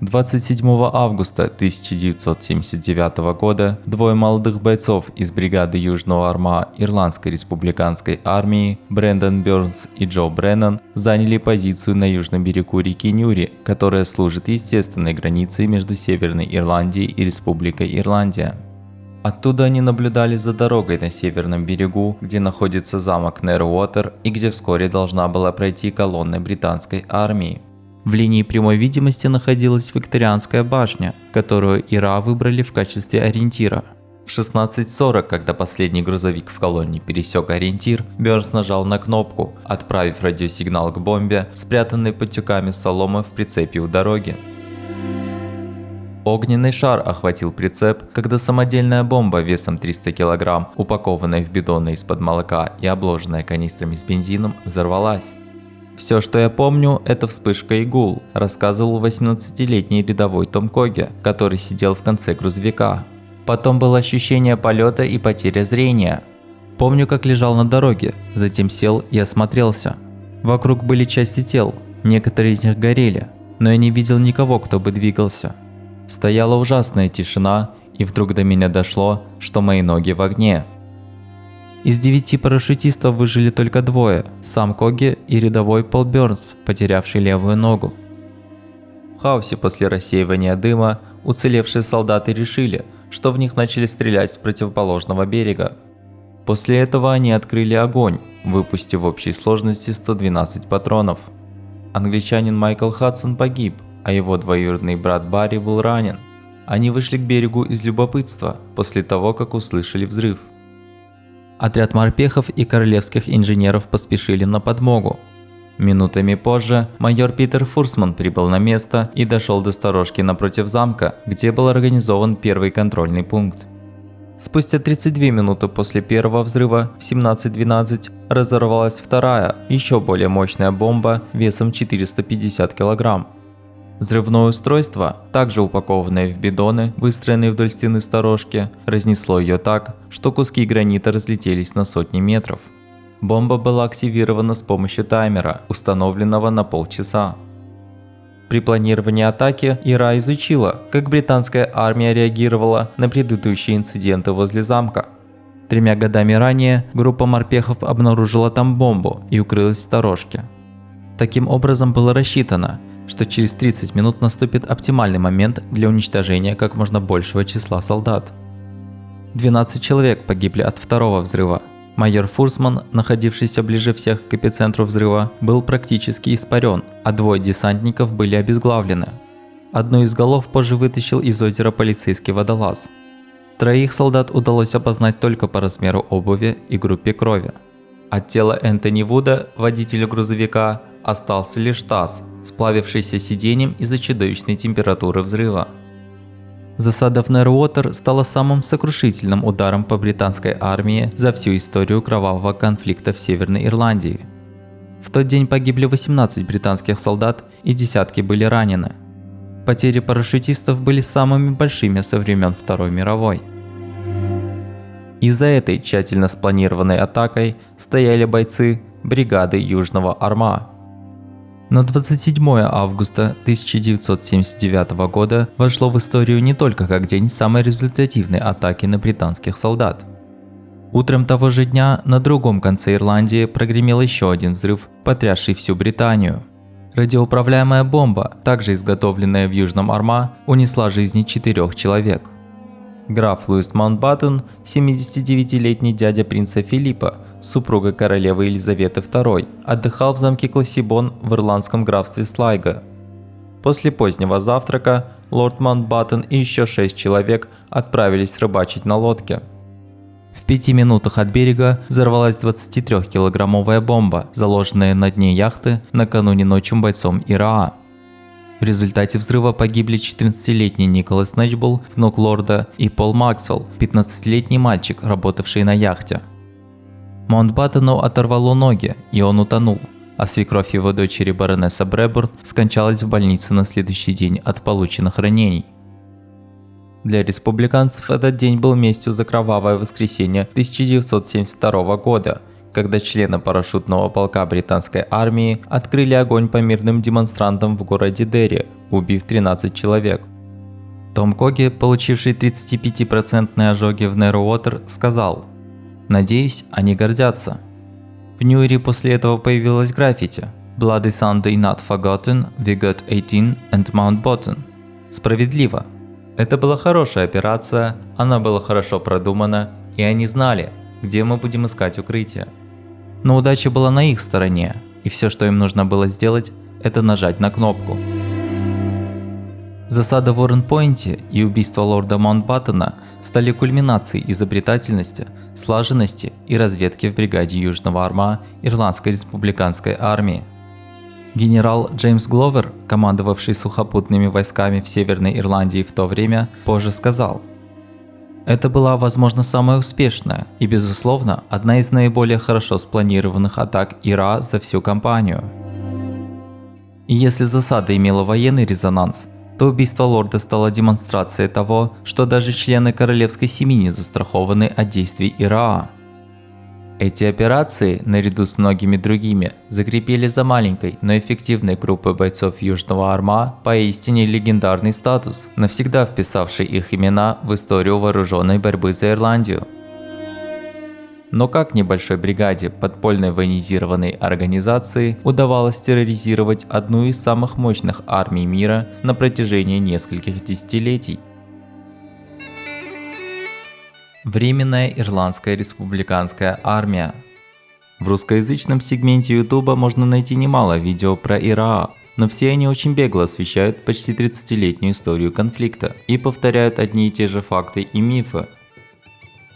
27 августа 1979 года двое молодых бойцов из бригады Южного Арма Ирландской республиканской армии Брэндон Бёрнс и Джо Бреннан заняли позицию на южном берегу реки Ньюри, которая служит естественной границей между Северной Ирландией и Республикой Ирландия. Оттуда они наблюдали за дорогой на северном берегу, где находится замок Нэр-Уотер и где вскоре должна была пройти колонна британской армии. В линии прямой видимости находилась Викторианская башня, которую ИРА выбрали в качестве ориентира. В 16:40, когда последний грузовик в колонне пересек ориентир, Бёрнс нажал на кнопку, отправив радиосигнал к бомбе, спрятанной под тюками соломы в прицепе у дороги. Огненный шар охватил прицеп, когда самодельная бомба весом 300 кг, упакованная в бидоны из-под молока и обложенная канистрами с бензином, взорвалась. «Все, что я помню, это вспышка и гул», – рассказывал 18-летний рядовой Том Коги, который сидел в конце грузовика. «Потом было ощущение полета и потеря зрения. Помню, как лежал на дороге, затем сел и осмотрелся. Вокруг были части тел, некоторые из них горели, но я не видел никого, кто бы двигался. Стояла ужасная тишина, и вдруг до меня дошло, что мои ноги в огне». Из 9 парашютистов выжили только 2 – сам Коги и рядовой Пол Бёрнс, потерявший левую ногу. В хаосе после рассеивания дыма уцелевшие солдаты решили, что в них начали стрелять с противоположного берега. После этого они открыли огонь, выпустив в общей сложности 112 патронов. Англичанин Майкл Хадсон погиб, а его двоюродный брат Барри был ранен. Они вышли к берегу из любопытства после того, как услышали взрыв. Отряд морпехов и королевских инженеров поспешили на подмогу. Минутами позже майор Питер Фурсман прибыл на место и дошел до сторожки напротив замка, где был организован первый контрольный пункт. Спустя 32 минуты после первого взрыва в 17:12 разорвалась вторая, еще более мощная бомба весом 450 кг. Взрывное устройство, также упакованное в бидоны, выстроенные вдоль стены сторожки, разнесло ее так, что куски гранита разлетелись на сотни метров. Бомба была активирована с помощью таймера, установленного на полчаса. При планировании атаки ИРА изучила, как британская армия реагировала на предыдущие инциденты возле замка. 3 годами ранее группа морпехов обнаружила там бомбу и укрылась в сторожке. Таким образом было рассчитано, что через 30 минут наступит оптимальный момент для уничтожения как можно большего числа солдат. 12 человек погибли от второго взрыва. Майор Фурсман, находившийся ближе всех к эпицентру взрыва, был практически испарен, а 2 десантников были обезглавлены. Одну из голов позже вытащил из озера полицейский водолаз. 3 солдат удалось опознать только по размеру обуви и группе крови. От тела Энтони Вуда, водителя грузовика, остался лишь таз, сплавившийся сиденьем из-за чудовищной температуры взрыва. Засада в Нэр-Уотер стала самым сокрушительным ударом по британской армии за всю историю кровавого конфликта в Северной Ирландии. В тот день погибли 18 британских солдат и десятки были ранены. Потери парашютистов были самыми большими со времен Второй мировой. И за этой тщательно спланированной атакой стояли бойцы бригады Южного Арма. Но 27 августа 1979 года вошло в историю не только как день самой результативной атаки на британских солдат. Утром того же дня на другом конце Ирландии прогремел еще один взрыв, потрясший всю Британию. Радиоуправляемая бомба, также изготовленная в Южном Арма, унесла жизни 4 человек. Граф Луис Маунтбаттен, 79-летний дядя принца Филиппа, супруга королевы Елизаветы II, отдыхал в замке Классибон в ирландском графстве Слайго. После позднего завтрака лорд Маунтбаттен и еще 6 человек отправились рыбачить на лодке. В 5 минутах от берега взорвалась 23-килограммовая бомба, заложенная на дне яхты накануне ночью бойцом ИРА. В результате взрыва погибли 14-летний Николас Нэтчбул, внук лорда, и Пол Максвелл, 15-летний мальчик, работавший на яхте. Маунтбаттену оторвало ноги, и он утонул, а свекровь его дочери баронесса Брэббурн скончалась в больнице на следующий день от полученных ранений. Для республиканцев этот день был местью за кровавое воскресенье 1972 года, когда члены парашютного полка британской армии открыли огонь по мирным демонстрантам в городе Дерри, убив 13 человек. Том Коги, получивший 35% ожоги в Нейроуотер, сказал: «Надеюсь, они гордятся». В Ньюэре после этого появилось граффити «Bloody Sunday not forgotten, we got 18 and Mountbatten». Справедливо. Это была хорошая операция, она была хорошо продумана, и они знали, где мы будем искать укрытие. Но удача была на их стороне, и все, что им нужно было сделать, это нажать на кнопку. Засада в Уоррен-Пойнте и убийство лорда Маунтбаттена стали кульминацией изобретательности, слаженности и разведки в бригаде Южного Арма Ирландской республиканской армии. Генерал Джеймс Гловер, командовавший сухопутными войсками в Северной Ирландии в то время, позже сказал: «Это была, возможно, самая успешная и, безусловно, одна из наиболее хорошо спланированных атак ИРА за всю кампанию». И если засада имела военный резонанс, то убийство лорда стало демонстрацией того, что даже члены королевской семьи не застрахованы от действий ИРА. Эти операции, наряду с многими другими, закрепили за маленькой, но эффективной группой бойцов Южного Арма поистине легендарный статус, навсегда вписавший их имена в историю вооруженной борьбы за Ирландию. Но как небольшой бригаде подпольной военизированной организации удавалось терроризировать одну из самых мощных армий мира на протяжении нескольких десятилетий? Временная Ирландская республиканская армия. В русскоязычном сегменте YouTube можно найти немало видео про ИРА, но все они очень бегло освещают почти 30-летнюю историю конфликта и повторяют одни и те же факты и мифы.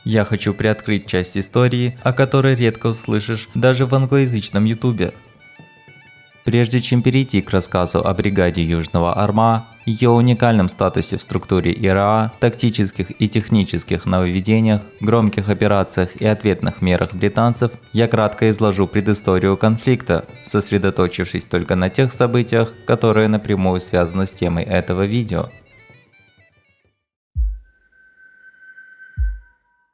Я хочу приоткрыть часть истории, о которой редко услышишь даже в англоязычном YouTube. Прежде чем перейти к рассказу о бригаде Южного Арма, ее уникальном статусе в структуре ИРА, тактических и технических нововведениях, громких операциях и ответных мерах британцев, я кратко изложу предысторию конфликта, сосредоточившись только на тех событиях, которые напрямую связаны с темой этого видео.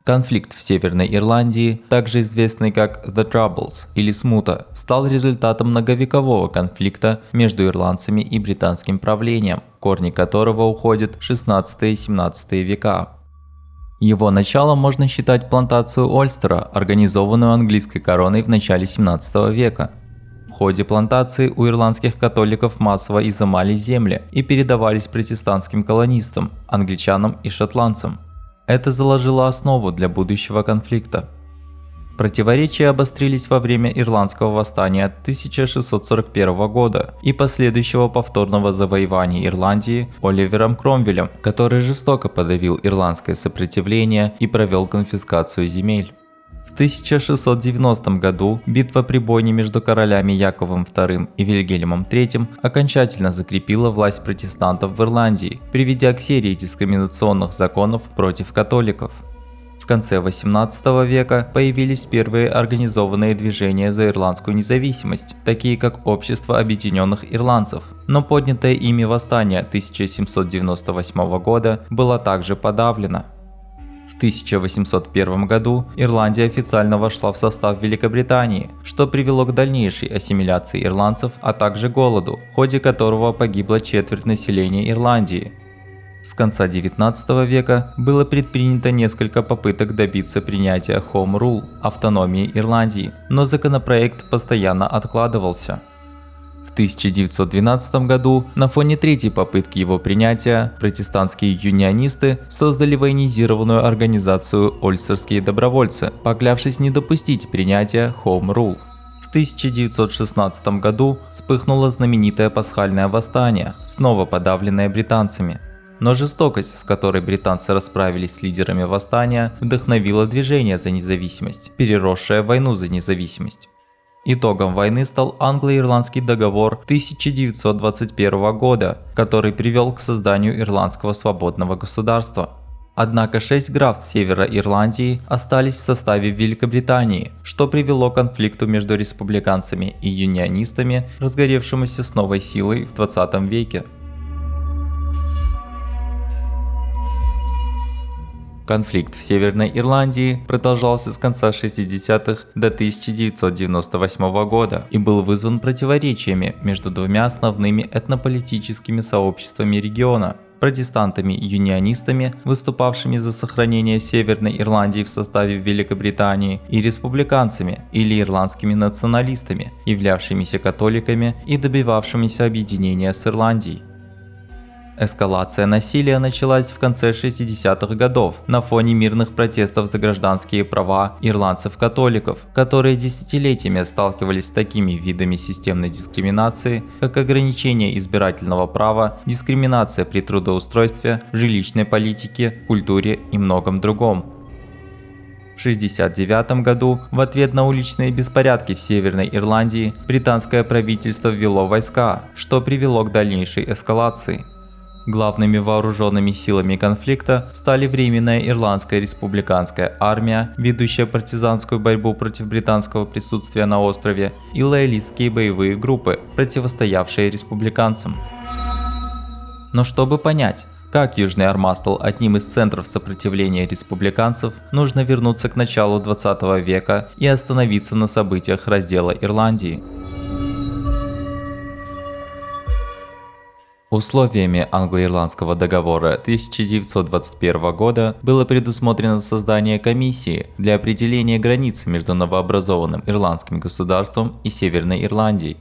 Конфликт в Северной Ирландии, также известный как The Troubles или Смута, стал результатом многовекового конфликта между ирландцами и британским правлением, корни которого уходят в 16 и 17 века. Его началом можно считать плантацию Ольстера, организованную английской короной в начале 17 века. В ходе плантации у ирландских католиков массово изымали земли и передавались протестантским колонистам, англичанам и шотландцам. Это заложило основу для будущего конфликта. Противоречия обострились во время Ирландского восстания 1641 года и последующего повторного завоевания Ирландии Оливером Кромвелем, который жестоко подавил ирландское сопротивление и провел конфискацию земель. В 1690 году битва при бойне между королями Яковом II и Вильгельмом III окончательно закрепила власть протестантов в Ирландии, приведя к серии дискриминационных законов против католиков. В конце XVIII века появились первые организованные движения за ирландскую независимость, такие как Общество объединенных ирландцев, но поднятое ими восстание 1798 года было также подавлено. В 1801 году Ирландия официально вошла в состав Великобритании, что привело к дальнейшей ассимиляции ирландцев, а также голоду, в ходе которого погибла четверть населения Ирландии. С конца 19 века было предпринято несколько попыток добиться принятия Home Rule – автономии Ирландии, но законопроект постоянно откладывался. В 1912 году на фоне третьей попытки его принятия протестантские юнионисты создали военизированную организацию «Ольстерские добровольцы», поклявшись не допустить принятия Home Rule. В 1916 году вспыхнуло знаменитое пасхальное восстание, снова подавленное британцами. Но жестокость, с которой британцы расправились с лидерами восстания, вдохновила движение за независимость, переросшее в войну за независимость. Итогом войны стал англо-ирландский договор 1921 года, который привел к созданию ирландского свободного государства. Однако 6 графств севера Ирландии остались в составе Великобритании, что привело к конфликту между республиканцами и юнионистами, разгоревшемуся с новой силой в 20 веке. Конфликт в Северной Ирландии продолжался с конца 60-х до 1998 года и был вызван противоречиями между двумя основными этнополитическими сообществами региона – протестантами-юнионистами, выступавшими за сохранение Северной Ирландии в составе Великобритании, и республиканцами или ирландскими националистами, являвшимися католиками и добивавшимися объединения с Ирландией. Эскалация насилия началась в конце 60-х годов на фоне мирных протестов за гражданские права ирландцев-католиков, которые десятилетиями сталкивались с такими видами системной дискриминации, как ограничение избирательного права, дискриминация при трудоустройстве, жилищной политике, культуре и многом другом. В 1969 году в ответ на уличные беспорядки в Северной Ирландии британское правительство ввело войска, что привело к дальнейшей эскалации. Главными вооруженными силами конфликта стали Временная Ирландская республиканская армия, ведущая партизанскую борьбу против британского присутствия на острове, и лоялистские боевые группы, противостоявшие республиканцам. Но чтобы понять, как Южный Армагh стал одним из центров сопротивления республиканцев, нужно вернуться к началу 20 века и остановиться на событиях раздела Ирландии. Условиями англо-ирландского договора 1921 года было предусмотрено создание комиссии для определения границы между новообразованным ирландским государством и Северной Ирландией.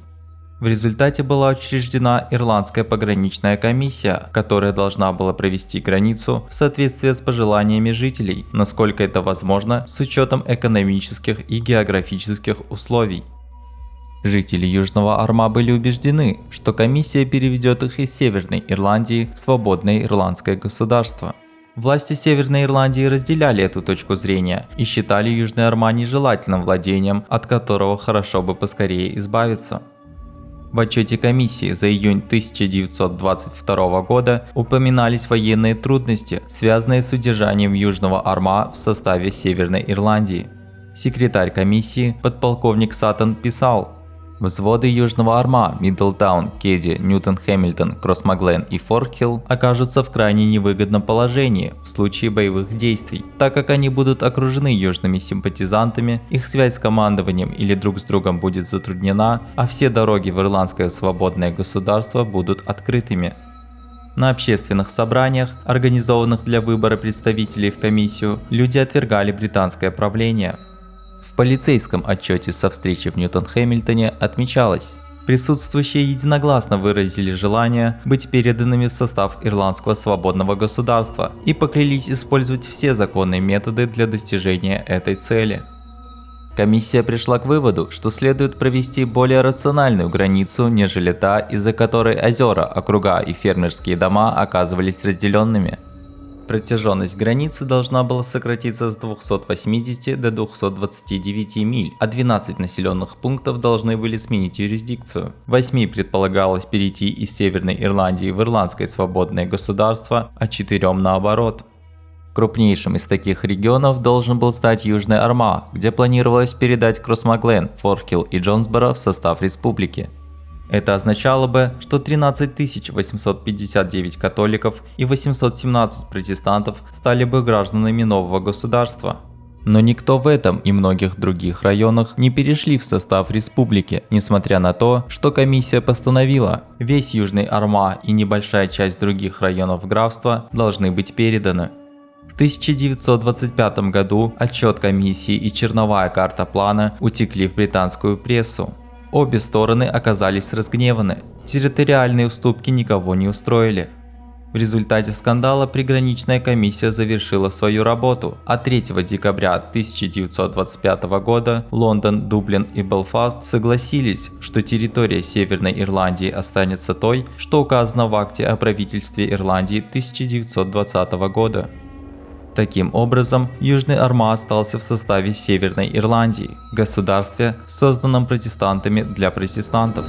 В результате была учреждена Ирландская пограничная комиссия, которая должна была провести границу в соответствии с пожеланиями жителей, насколько это возможно с учетом экономических и географических условий. Жители Южного Армагh были убеждены, что комиссия переведет их из Северной Ирландии в свободное ирландское государство. Власти Северной Ирландии разделяли эту точку зрения и считали Южный Армагh нежелательным владением, от которого хорошо бы поскорее избавиться. В отчете комиссии за июнь 1922 года упоминались военные трудности, связанные с удержанием Южного Армагh в составе Северной Ирландии. Секретарь комиссии, подполковник Саттон, писал: «Взводы Южного Армагh, Мидлтаун, Кеди, Ньютон-Хэмилтон, Кросс-Маглен и Форкхилл окажутся в крайне невыгодном положении в случае боевых действий, так как они будут окружены южными симпатизантами, их связь с командованием или друг с другом будет затруднена, а все дороги в ирландское свободное государство будут открытыми». На общественных собраниях, организованных для выбора представителей в комиссию, люди отвергали британское правление. В полицейском отчете со встречи в Ньютон-Хэмилтоне отмечалось: присутствующие единогласно выразили желание быть переданными в состав Ирландского свободного государства и поклялись использовать все законные методы для достижения этой цели. Комиссия пришла к выводу, что следует провести более рациональную границу, нежели та, из-за которой озера, округа и фермерские дома оказывались разделенными. Протяженность границы должна была сократиться с 280 до 229 миль, а 12 населенных пунктов должны были сменить юрисдикцию. 8 предполагалось перейти из Северной Ирландии в Ирландское свободное государство, а 4 наоборот. Крупнейшим из таких регионов должен был стать Южный Армагh, где планировалось передать Кросс-Маглен, Форкхилл и Джонсборо в состав республики. Это означало бы, что 13 859 католиков и 817 протестантов стали бы гражданами нового государства. Но никто в этом и многих других районах не перешли в состав республики, несмотря на то, что комиссия постановила, весь Южный Армагh и небольшая часть других районов графства должны быть переданы. В 1925 году отчет комиссии и черновая карта плана утекли в британскую прессу. Обе стороны оказались разгневаны, территориальные уступки никого не устроили. В результате скандала приграничная комиссия завершила свою работу, а 3 декабря 1925 года Лондон, Дублин и Белфаст согласились, что территория Северной Ирландии останется той, что указано в акте о правительстве Ирландии 1920 года. Таким образом, Южный Армагh остался в составе Северной Ирландии, государстве, созданном протестантами для протестантов.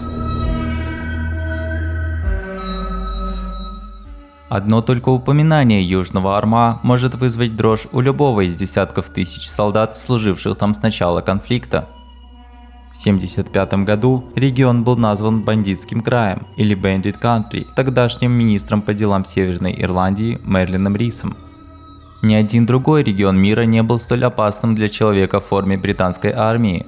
Одно только упоминание Южного Армагh может вызвать дрожь у любого из десятков тысяч солдат, служивших там с начала конфликта. В 1975 году регион был назван Бандитским краем или Bandit Country тогдашним министром по делам Северной Ирландии Мерлином Рисом. Ни один другой регион мира не был столь опасным для человека в форме британской армии.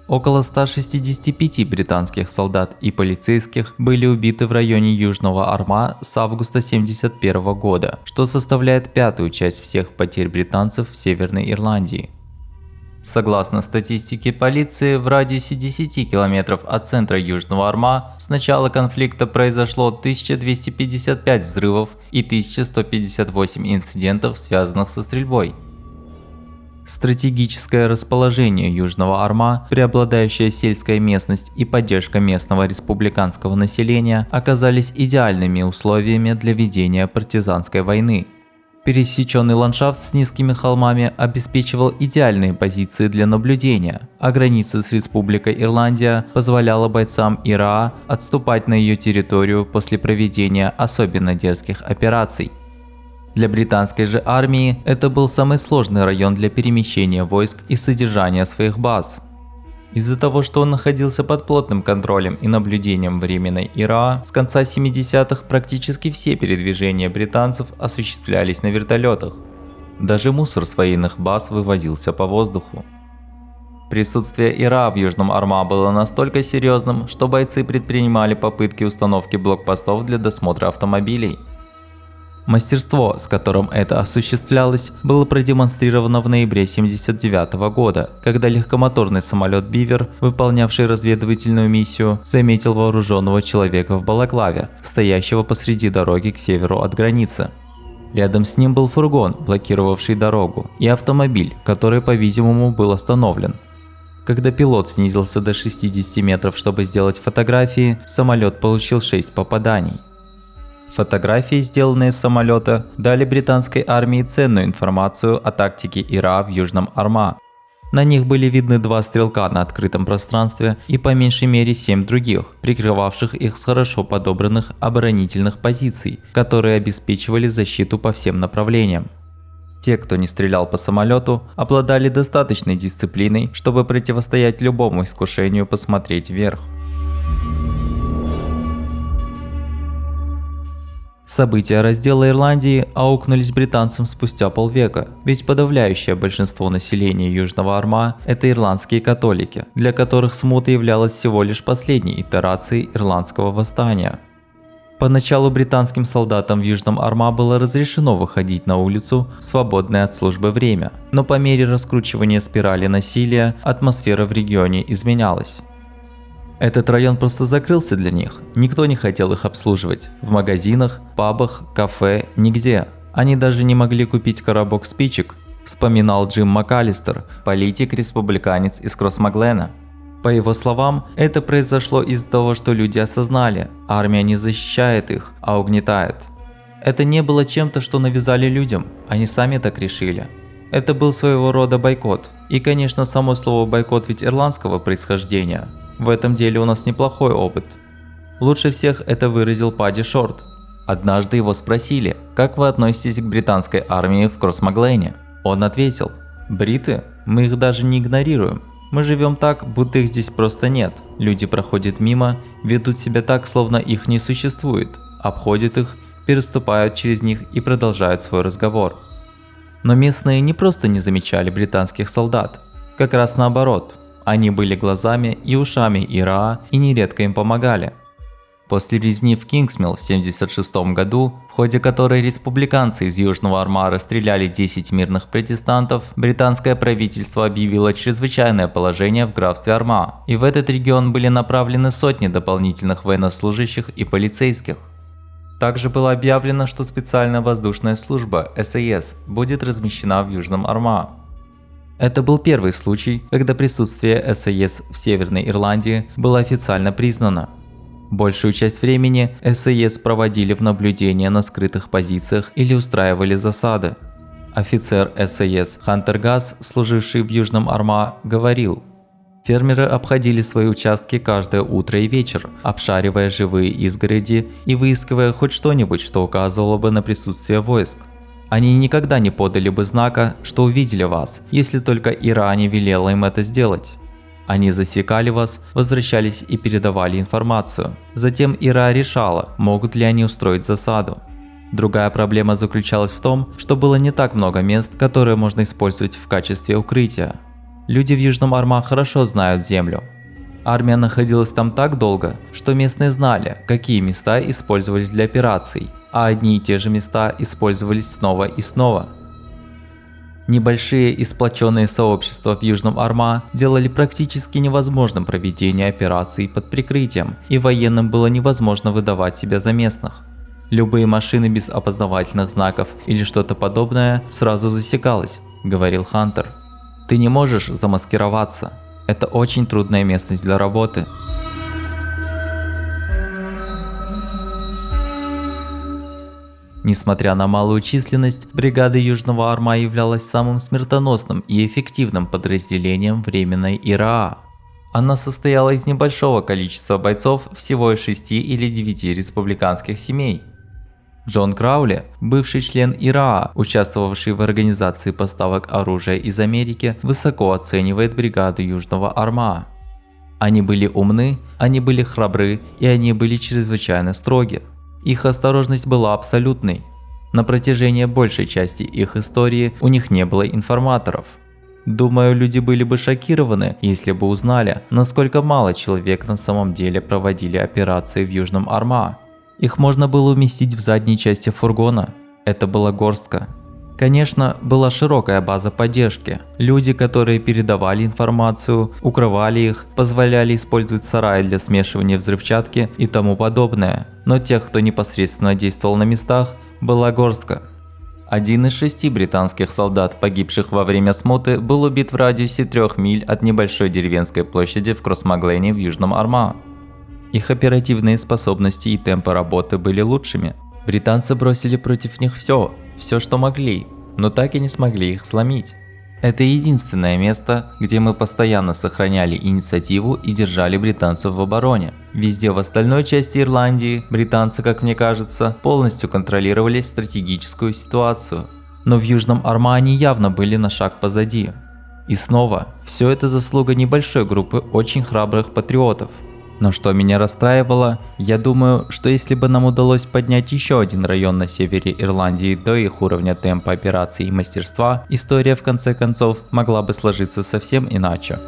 Около 165 британских солдат и полицейских были убиты в районе Южного Арма с августа 1971 года, что составляет пятую часть всех потерь британцев в Северной Ирландии. Согласно статистике полиции, в радиусе 10 километров от центра Южного Арма с начала конфликта произошло 1255 взрывов и 1158 инцидентов, связанных со стрельбой. Стратегическое расположение Южного Арма, преобладающая сельская местность и поддержка местного республиканского населения оказались идеальными условиями для ведения партизанской войны. Пересеченный ландшафт с низкими холмами обеспечивал идеальные позиции для наблюдения, а граница с Республикой Ирландия позволяла бойцам ИРА отступать на ее территорию после проведения особенно дерзких операций. Для британской же армии это был самый сложный район для перемещения войск и содержания своих баз. Из-за того, что он находился под плотным контролем и наблюдением временной ИРА, с конца 70-х практически все передвижения британцев осуществлялись на вертолетах. Даже мусор с военных баз вывозился по воздуху. Присутствие ИРА в Южном Арма было настолько серьезным, что бойцы предпринимали попытки установки блокпостов для досмотра автомобилей. Мастерство, с которым это осуществлялось, было продемонстрировано в ноябре 1979 года, когда легкомоторный самолет «Бивер», выполнявший разведывательную миссию, заметил вооруженного человека в балаклаве, стоящего посреди дороги к северу от границы. Рядом с ним был фургон, блокировавший дорогу, и автомобиль, который, по-видимому, был остановлен. Когда пилот снизился до 60 метров, чтобы сделать фотографии, самолет получил 6 попаданий. Фотографии, сделанные с самолета, дали британской армии ценную информацию о тактике ИРА в Южном Арма. На них были видны 2 стрелка на открытом пространстве и по меньшей мере 7 других, прикрывавших их с хорошо подобранных оборонительных позиций, которые обеспечивали защиту по всем направлениям. Те, кто не стрелял по самолету, обладали достаточной дисциплиной, чтобы противостоять любому искушению посмотреть вверх. События раздела Ирландии аукнулись британцам спустя полвека, ведь подавляющее большинство населения Южного Арма – это ирландские католики, для которых смута являлась всего лишь последней итерацией ирландского восстания. Поначалу британским солдатам в Южном Арма было разрешено выходить на улицу в свободное от службы время, но по мере раскручивания спирали насилия атмосфера в регионе изменялась. Этот район просто закрылся для них, никто не хотел их обслуживать. В магазинах, пабах, кафе, нигде. Они даже не могли купить коробок спичек, вспоминал Джим МакАлистер, политик-республиканец из Кросс-Маглена. По его словам, это произошло из-за того, что люди осознали, армия не защищает их, а угнетает. Это не было чем-то, что навязали людям, они сами так решили. Это был своего рода бойкот. И, конечно, само слово бойкот ведь ирландского происхождения. В этом деле у нас неплохой опыт. Лучше всех это выразил Падди Шорт. Однажды его спросили, как вы относитесь к британской армии в Кросс-Маглене. Он ответил: бриты, мы их даже не игнорируем. Мы живем так, будто их здесь просто нет. Люди проходят мимо, ведут себя так, словно их не существует, обходят их, переступают через них и продолжают свой разговор. Но местные не просто не замечали британских солдат, как раз наоборот. Они были глазами и ушами ИРА и нередко им помогали. После резни в Кингсмилл в 1976 году, в ходе которой республиканцы из Южного Арма расстреляли 10 мирных протестантов, британское правительство объявило чрезвычайное положение в графстве Арма, и в этот регион были направлены сотни дополнительных военнослужащих и полицейских. Также было объявлено, что специальная воздушная служба САС будет размещена в Южном Арма. Это был первый случай, когда присутствие САС в Северной Ирландии было официально признано. Большую часть времени САС проводили в наблюдение на скрытых позициях или устраивали засады. Офицер САС Хантер Гасс, служивший в Южном Арма, говорил: фермеры обходили свои участки каждое утро и вечер, обшаривая живые изгороди и выискивая хоть что-нибудь, что указывало бы на присутствие войск. Они никогда не подали бы знака, что увидели вас, если только ИРА не велела им это сделать. Они засекали вас, возвращались и передавали информацию. Затем ИРА решала, могут ли они устроить засаду. Другая проблема заключалась в том, что было не так много мест, которые можно использовать в качестве укрытия. Люди в Южном Арма хорошо знают землю. Армия находилась там так долго, что местные знали, какие места использовались для операций, а одни и те же места использовались снова и снова. Небольшие и сплоченные сообщества в Южном Арма делали практически невозможным проведение операций под прикрытием, и военным было невозможно выдавать себя за местных. Любые машины без опознавательных знаков или что-то подобное сразу засекалось, говорил Хантер. Ты не можешь замаскироваться. Это очень трудная местность для работы. Несмотря на малую численность, бригада Южного Арма являлась самым смертоносным и эффективным подразделением временной ИРА. Она состояла из небольшого количества бойцов всего из 6 или 9 республиканских семей. Джон Краули, бывший член ИРА, участвовавший в организации поставок оружия из Америки, высоко оценивает бригаду Южного Арма. Они были умны, они были храбры и они были чрезвычайно строги. Их осторожность была абсолютной. На протяжении большей части их истории у них не было информаторов. Думаю, люди были бы шокированы, если бы узнали, насколько мало человек на самом деле проводили операции в Южном Арма. Их можно было уместить в задней части фургона. Это была горстка. Конечно, была широкая база поддержки. Люди, которые передавали информацию, укрывали их, позволяли использовать сараи для смешивания взрывчатки и тому подобное. Но тех, кто непосредственно действовал на местах, была горстка. Один из 6 британских солдат, погибших во время смуты, был убит в радиусе 3 миль от небольшой деревенской площади в Кросс-Маглене в Южном Арма. Их оперативные способности и темпы работы были лучшими. Британцы бросили против них все, что могли, но так и не смогли их сломить. Это единственное место, где мы постоянно сохраняли инициативу и держали британцев в обороне. Везде в остальной части Ирландии британцы, как мне кажется, полностью контролировали стратегическую ситуацию. Но в Южном Арма они явно были на шаг позади. И снова, все это заслуга небольшой группы очень храбрых патриотов. Но что меня расстраивало, я думаю, что если бы нам удалось поднять еще один район на севере Ирландии до их уровня темпа операций и мастерства, история в конце концов могла бы сложиться совсем иначе.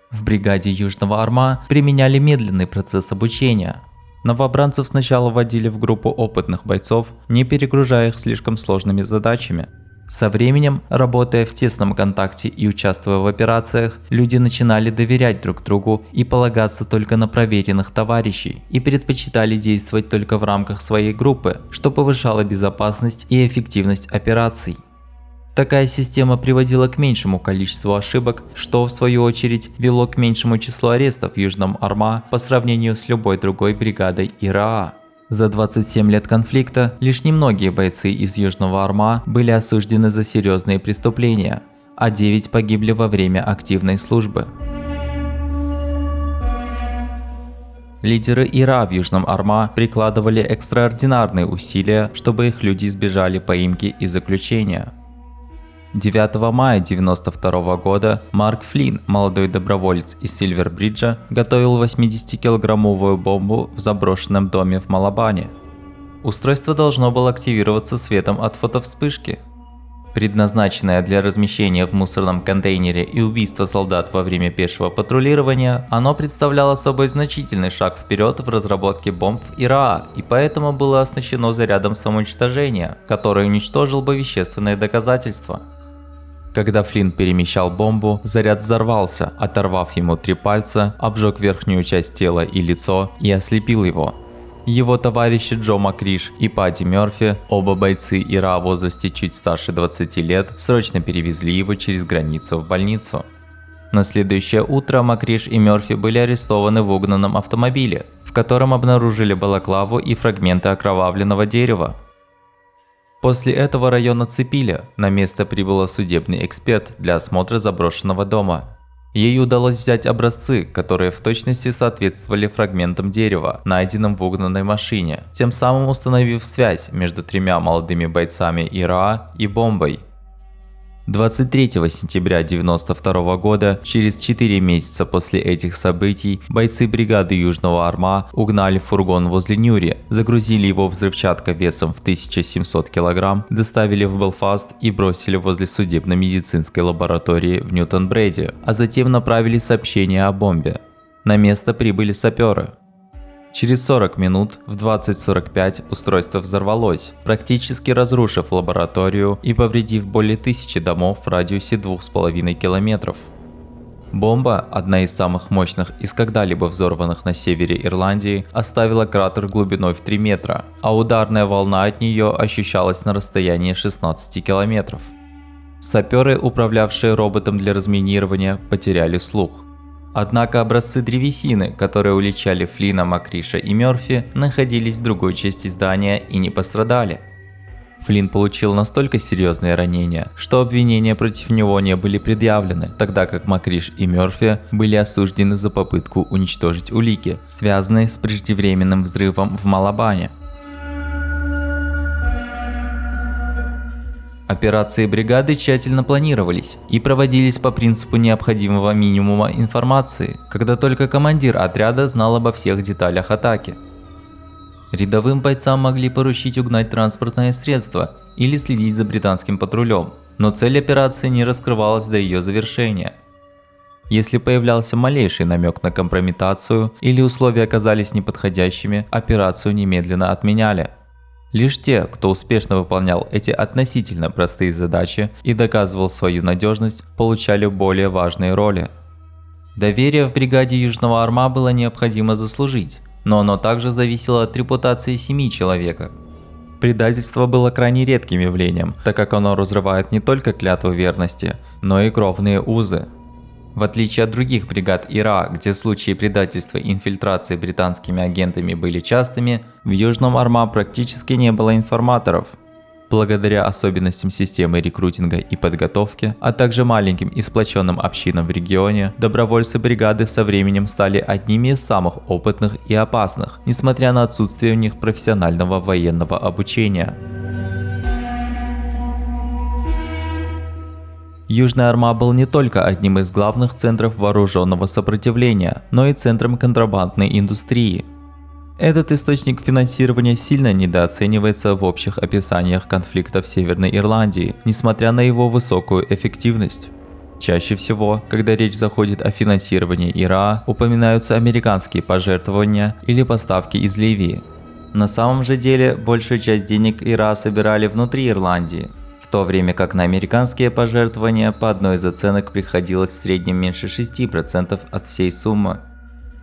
В бригаде Южного Арма применяли медленный процесс обучения. Новобранцев сначала вводили в группу опытных бойцов, не перегружая их слишком сложными задачами. Со временем, работая в тесном контакте и участвуя в операциях, люди начинали доверять друг другу и полагаться только на проверенных товарищей, и предпочитали действовать только в рамках своей группы, что повышало безопасность и эффективность операций. Такая система приводила к меньшему количеству ошибок, что в свою очередь вело к меньшему числу арестов в Южном Арма по сравнению с любой другой бригадой ИРА. За 27 лет конфликта лишь немногие бойцы из Южного Арма были осуждены за серьезные преступления, а 9 погибли во время активной службы. Лидеры ИРА в Южном Арма прикладывали экстраординарные усилия, чтобы их люди избежали поимки и заключения. 9 мая 1992 года Марк Флинн, молодой доброволец из Сильвербриджа, готовил 80-килограммовую бомбу в заброшенном доме в Малабане. Устройство должно было активироваться светом от фотовспышки. Предназначенное для размещения в мусорном контейнере и убийства солдат во время пешего патрулирования, оно представляло собой значительный шаг вперед в разработке бомб в ИРА и поэтому было оснащено зарядом самоуничтожения, который уничтожил бы вещественные доказательства. Когда Флинн перемещал бомбу, заряд взорвался, оторвав ему 3 пальца, обжег верхнюю часть тела и лицо и ослепил его. Его товарищи Джо Макриш и Падди Мерфи, оба бойцы ИРА в возрасте чуть старше 20 лет, срочно перевезли его через границу в больницу. На следующее утро Макриш и Мерфи были арестованы в угнанном автомобиле, в котором обнаружили балаклаву и фрагменты окровавленного дерева. После этого район оцепили, на место прибыл судебный эксперт для осмотра заброшенного дома. Ей удалось взять образцы, которые в точности соответствовали фрагментам дерева, найденным в угнанной машине, тем самым установив связь между 3 молодыми бойцами ИРА и бомбой. 23 сентября 1992 года, через 4 месяца после этих событий, бойцы бригады Южного Орма угнали фургон возле Ньюри, загрузили его взрывчаткой весом в 1700 кг, доставили в Белфаст и бросили возле судебно-медицинской лаборатории в Ньютон-Бреде, а затем направили сообщение о бомбе. На место прибыли саперы. Через 40 минут в 20:45 устройство взорвалось, практически разрушив лабораторию и повредив более 1000 домов в радиусе 2,5 километров. Бомба, одна из самых мощных из когда-либо взорванных на севере Ирландии, оставила кратер глубиной в 3 метра, а ударная волна от нее ощущалась на расстоянии 16 километров. Саперы, управлявшие роботом для разминирования, потеряли слух. Однако образцы древесины, которые уличали Флина, Макриша и Мёрфи, находились в другой части здания и не пострадали. Флинн получил настолько серьезные ранения, что обвинения против него не были предъявлены, тогда как Макриш и Мёрфи были осуждены за попытку уничтожить улики, связанные с преждевременным взрывом в Малабане. Операции бригады тщательно планировались и проводились по принципу необходимого минимума информации, когда только командир отряда знал обо всех деталях атаки. Рядовым бойцам могли поручить угнать транспортное средство или следить за британским патрулем, но цель операции не раскрывалась до ее завершения. Если появлялся малейший намек на компрометацию или условия оказались неподходящими, операцию немедленно отменяли. Лишь те, кто успешно выполнял эти относительно простые задачи и доказывал свою надежность, получали более важные роли. Доверие в бригаде Южного Орма было необходимо заслужить, но оно также зависело от репутации семьи человека. Предательство было крайне редким явлением, так как оно разрывает не только клятву верности, но и кровные узы. В отличие от других бригад ИРА, где случаи предательства и инфильтрации британскими агентами были частыми, в Южном Орма практически не было информаторов. Благодаря особенностям системы рекрутинга и подготовки, а также маленьким и сплоченным общинам в регионе, добровольцы бригады со временем стали одними из самых опытных и опасных, несмотря на отсутствие у них профессионального военного обучения. Южный Орма был не только одним из главных центров вооруженного сопротивления, но и центром контрабандной индустрии. Этот источник финансирования сильно недооценивается в общих описаниях конфликта в Северной Ирландии, несмотря на его высокую эффективность. Чаще всего, когда речь заходит о финансировании ИРА, упоминаются американские пожертвования или поставки из Ливии. На самом же деле, большую часть денег ИРА собирали внутри Ирландии, в то время как на американские пожертвования по одной из оценок приходилось в среднем меньше 6% от всей суммы.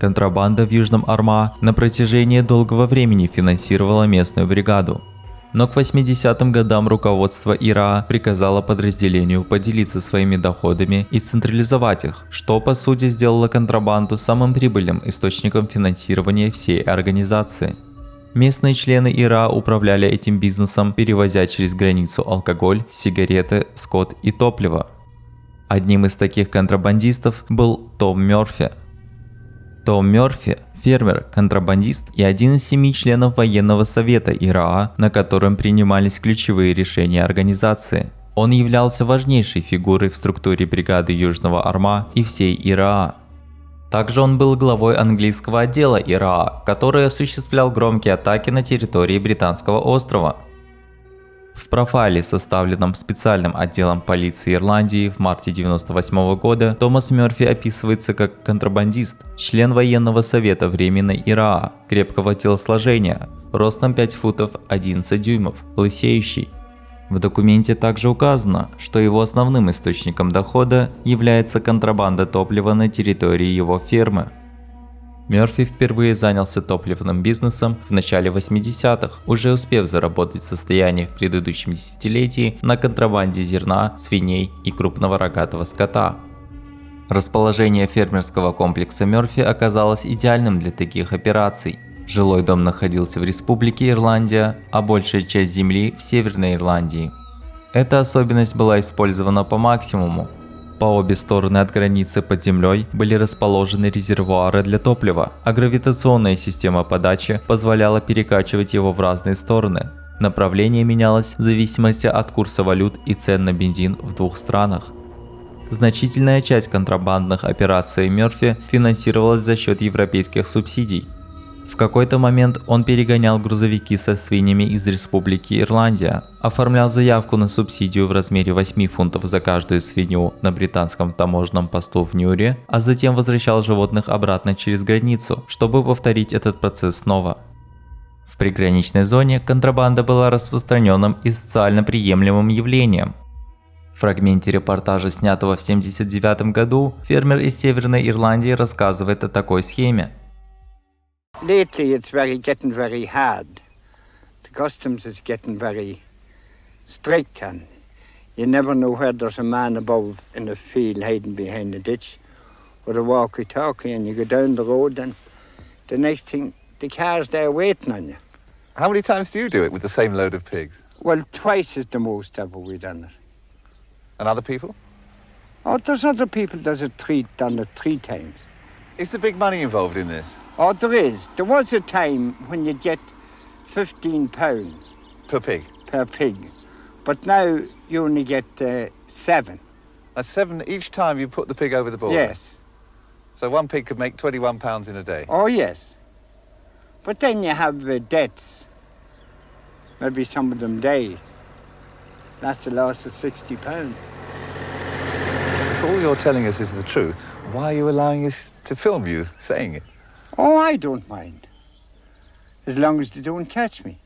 Контрабанда в Южном Орма на протяжении долгого времени финансировала местную бригаду. Но к 80-м годам руководство ИРА приказало подразделению поделиться своими доходами и централизовать их, что по сути сделало контрабанду самым прибыльным источником финансирования всей организации. Местные члены ИРА управляли этим бизнесом, перевозя через границу алкоголь, сигареты, скот и топливо. Одним из таких контрабандистов был Том Мёрфи. Том Мёрфи – фермер, контрабандист и один из 7 членов военного совета ИРА, на котором принимались ключевые решения организации. Он являлся важнейшей фигурой в структуре бригады Южного Орма и всей ИРА. Также он был главой английского отдела ИРА, который осуществлял громкие атаки на территории Британского острова. В профайле, составленном специальным отделом полиции Ирландии в марте 1998 года, Томас Мёрфи описывается как контрабандист, член военного совета временной ИРА, крепкого телосложения, ростом 5 футов 11 дюймов, лысеющий. В документе также указано, что его основным источником дохода является контрабанда топлива на территории его фермы. Мёрфи впервые занялся топливным бизнесом в начале 80-х, уже успев заработать состояние в предыдущем десятилетии на контрабанде зерна, свиней и крупного рогатого скота. Расположение фермерского комплекса Мёрфи оказалось идеальным для таких операций. Жилой дом находился в Республике Ирландия, а большая часть земли в Северной Ирландии. Эта особенность была использована по максимуму. По обе стороны от границы под землей были расположены резервуары для топлива, а гравитационная система подачи позволяла перекачивать его в разные стороны. Направление менялось в зависимости от курса валют и цен на бензин в двух странах. Значительная часть контрабандных операций Мерфи финансировалась за счет европейских субсидий. В какой-то момент он перегонял грузовики со свиньями из Республики Ирландия, оформлял заявку на субсидию в размере 8 фунтов за каждую свинью на британском таможенном посту в Ньюри, а затем возвращал животных обратно через границу, чтобы повторить этот процесс снова. В приграничной зоне контрабанда была распространенным и социально приемлемым явлением. В фрагменте репортажа, снятого в 1979 году, фермер из Северной Ирландии рассказывает о такой схеме. Lately it's getting very hard. The customs is getting very strict and you never know where there's a man above in a field hiding behind a ditch with a walkie-talkie, and you go down the road and the next thing the car's there waiting on you. How many times do you do it with the same load of pigs? Well, twice is the most ever we done it. And other people? Oh, there's other people done it 3 times. Is there big money involved in this? Oh, there is. There was a time when you'd get £15 Per pig? per pig, but now you only get 7. That's 7 each time you put the pig over the border? Yes. So one pig could make £21 in a day? Oh, yes. But then you have deaths. Maybe some of them die. That's a loss of £60. If all you're telling us is the truth, why are you allowing us to film you saying it? Oh, I don't mind. As long as they don't catch me.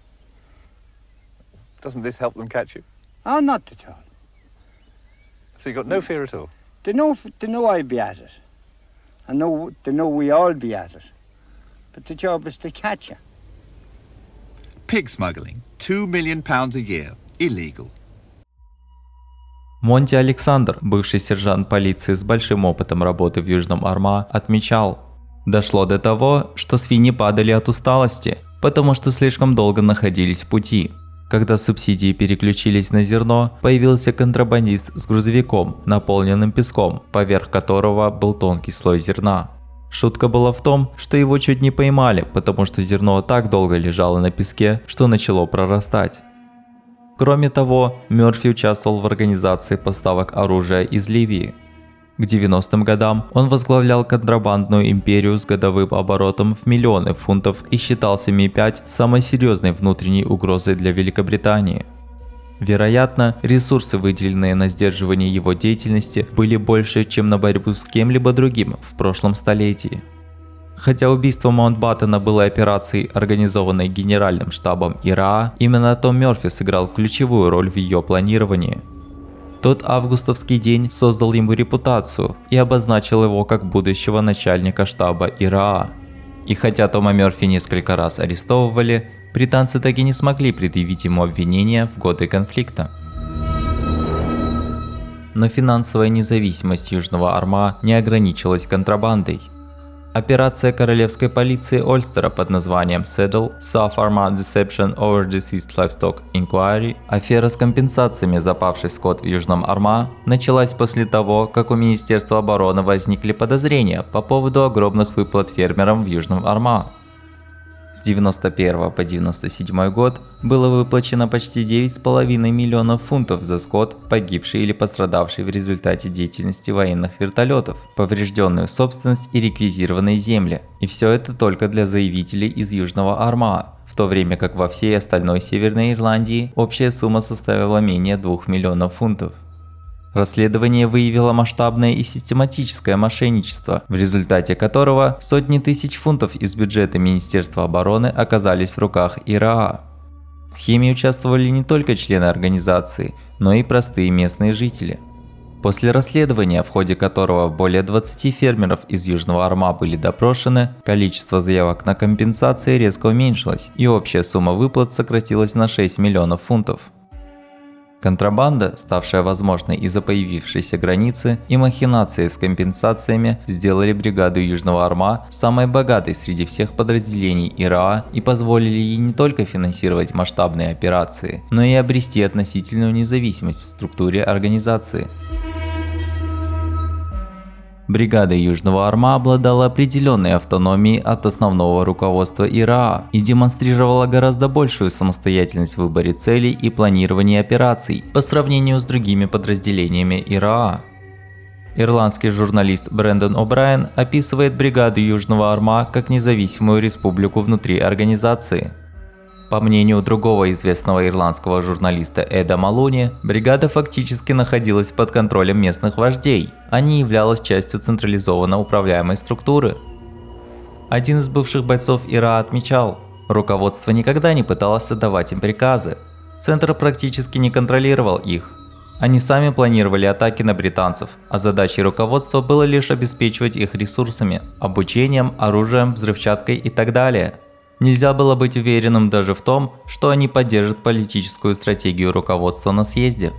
Doesn't this help them catch you? Oh, not at all. So you've got no fear at all? They know I'll be at it. They know we all be at it. But the job is to catch you. Pig smuggling, £2 million a year, illegal. Монти Александр, бывший сержант полиции с большим опытом работы в Южном Арма, отмечал: «Дошло до того, что свиньи падали от усталости, потому что слишком долго находились в пути. Когда субсидии переключились на зерно, появился контрабандист с грузовиком, наполненным песком, поверх которого был тонкий слой зерна. Шутка была в том, что его чуть не поймали, потому что зерно так долго лежало на песке, что начало прорастать». Кроме того, Мерфи участвовал в организации поставок оружия из Ливии. К 90-м годам он возглавлял контрабандную империю с годовым оборотом в миллионы фунтов и считался Ми-5 самой серьезной внутренней угрозой для Великобритании. Вероятно, ресурсы, выделенные на сдерживание его деятельности, были больше, чем на борьбу с кем-либо другим в прошлом столетии. Хотя убийство Маунтбаттена было операцией, организованной Генеральным штабом ИРА, именно Том Мерфи сыграл ключевую роль в ее планировании. Тот августовский день создал ему репутацию и обозначил его как будущего начальника штаба ИРА. И хотя Тома Мерфи несколько раз арестовывали, британцы так и не смогли предъявить ему обвинения в годы конфликта. Но финансовая независимость Южного Арма не ограничилась контрабандой. Операция королевской полиции Ольстера под названием Saddle South Armagh Deception over Deceased Livestock Inquiry, афера с компенсациями за павший скот в Южном Арма, началась после того, как у Министерства обороны возникли подозрения по поводу огромных выплат фермерам в Южном Арма. С 91 по 97 год было выплачено почти 9,5 миллионов фунтов за скот, погибший или пострадавший в результате деятельности военных вертолетов, поврежденную собственность и реквизированные земли. И все это только для заявителей из Южного Арма, в то время как во всей остальной Северной Ирландии общая сумма составила менее 2 миллионов фунтов. Расследование выявило масштабное и систематическое мошенничество, в результате которого сотни тысяч фунтов из бюджета Министерства обороны оказались в руках ИРА. В схеме участвовали не только члены организации, но и простые местные жители. После расследования, в ходе которого более 20 фермеров из Южного Арма были допрошены, количество заявок на компенсации резко уменьшилось, и общая сумма выплат сократилась на 6 миллионов фунтов. Контрабанда, ставшая возможной из-за появившейся границы, и махинации с компенсациями сделали бригаду Южного Арма самой богатой среди всех подразделений ИРА и позволили ей не только финансировать масштабные операции, но и обрести относительную независимость в структуре организации. Бригада Южного Арма обладала определенной автономией от основного руководства ИРА и демонстрировала гораздо большую самостоятельность в выборе целей и планировании операций по сравнению с другими подразделениями ИРА. Ирландский журналист Брэндон О'Брайен описывает бригаду Южного Арма как независимую республику внутри организации. По мнению другого известного ирландского журналиста Эда Малони, бригада фактически находилась под контролем местных вождей, а не являлась частью централизованно управляемой структуры. Один из бывших бойцов ИРА отмечал, руководство никогда не пыталось отдавать им приказы, центр практически не контролировал их. Они сами планировали атаки на британцев, а задачей руководства было лишь обеспечивать их ресурсами, обучением, оружием, взрывчаткой и так далее. Нельзя было быть уверенным даже в том, что они поддержат политическую стратегию руководства на съезде.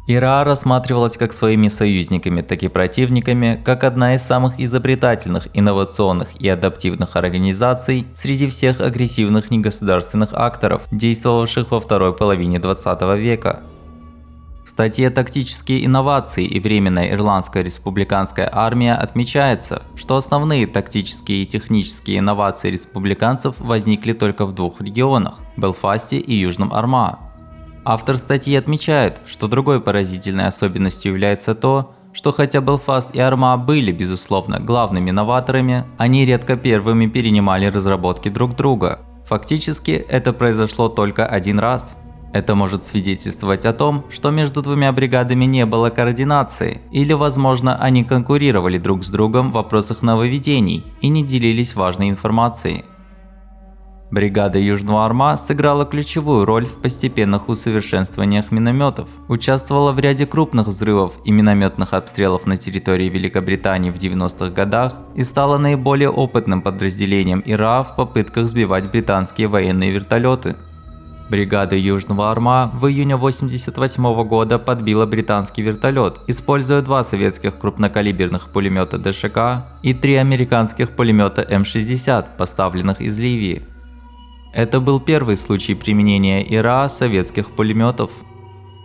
ИРА рассматривалась как своими союзниками, так и противниками, как одна из самых изобретательных, инновационных и адаптивных организаций среди всех агрессивных негосударственных акторов, действовавших во второй половине 20 века. В статье «Тактические инновации и Временная Ирландская республиканская армия» отмечается, что основные тактические и технические инновации республиканцев возникли только в двух регионах – Белфасте и Южном Арма. Автор статьи отмечает, что другой поразительной особенностью является то, что хотя Белфаст и Арма были, безусловно, главными новаторами, они редко первыми перенимали разработки друг друга. Фактически, это произошло только один раз. Это может свидетельствовать о том, что между двумя бригадами не было координации, или, возможно, они конкурировали друг с другом в вопросах нововведений и не делились важной информацией. Бригада Южного Арма сыграла ключевую роль в постепенных усовершенствованиях минометов, участвовала в ряде крупных взрывов и минометных обстрелов на территории Великобритании в 90-х годах и стала наиболее опытным подразделением ИРА в попытках сбивать британские военные вертолеты. Бригада Южного Арма в июне 1988 года подбила британский вертолет, используя 2 советских крупнокалиберных пулемета ДШК и 3 американских пулемета М-60, поставленных из Ливии. Это был первый случай применения ИРА советских пулеметов.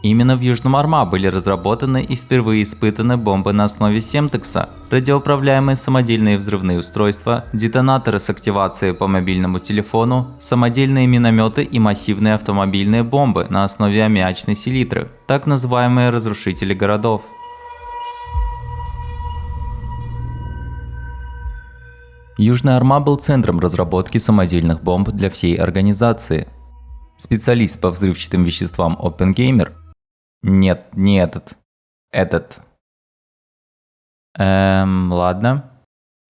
Именно в Южном Арма были разработаны и впервые испытаны бомбы на основе Семтекса, радиоуправляемые самодельные взрывные устройства, детонаторы с активацией по мобильному телефону, самодельные минометы и массивные автомобильные бомбы на основе аммиачной селитры, так называемые разрушители городов. Южный Арма был центром разработки самодельных бомб для всей организации. Специалист по взрывчатым веществам Оппенгеймер Нет, не этот. Этот. Ладно.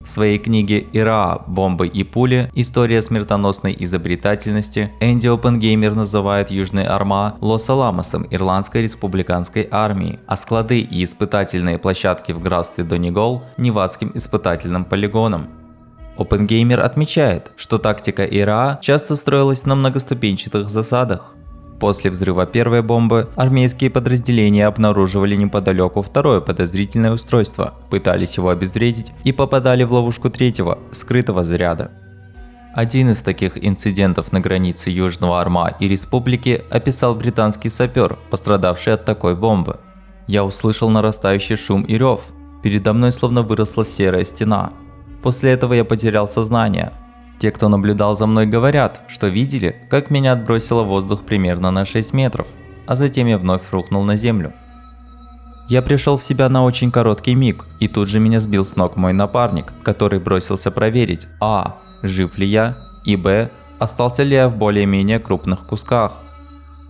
В своей книге «ИРА. Бомбы и пули. История смертоносной изобретательности» Энди Оппенгеймер называет Южный Арма Лос-Аламосом Ирландской республиканской армии, а склады и испытательные площадки в графстве Донегол – Невадским испытательным полигоном. Оппенгеймер отмечает, что тактика ИРА часто строилась на многоступенчатых засадах. После взрыва первой бомбы армейские подразделения обнаруживали неподалеку второе подозрительное устройство, пытались его обезвредить и попадали в ловушку третьего, скрытого заряда. Один из таких инцидентов на границе Южного Арма и Республики описал британский сапер, пострадавший от такой бомбы. «Я услышал нарастающий шум и рев. Передо мной словно выросла серая стена. После этого я потерял сознание. Те, кто наблюдал за мной, говорят, что видели, как меня отбросило в воздух примерно на 6 метров, а затем я вновь рухнул на землю. Я пришел в себя на очень короткий миг, и тут же меня сбил с ног мой напарник, который бросился проверить а. жив ли я, и б. остался ли я в более-менее крупных кусках.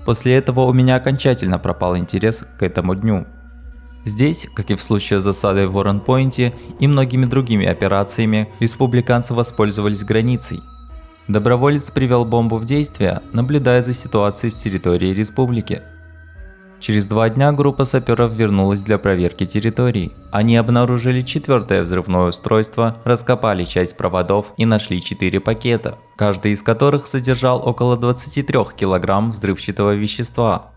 После этого у меня окончательно пропал интерес к этому дню». Здесь, как и в случае с засадой в Уоррен-Пойнте и многими другими операциями, республиканцы воспользовались границей. Доброволец привел бомбу в действие, наблюдая за ситуацией с территории республики. Через 2 дня группа саперов вернулась для проверки территории. Они обнаружили 4-е взрывное устройство, раскопали часть проводов и нашли 4 пакета, каждый из которых содержал около 23 кг взрывчатого вещества.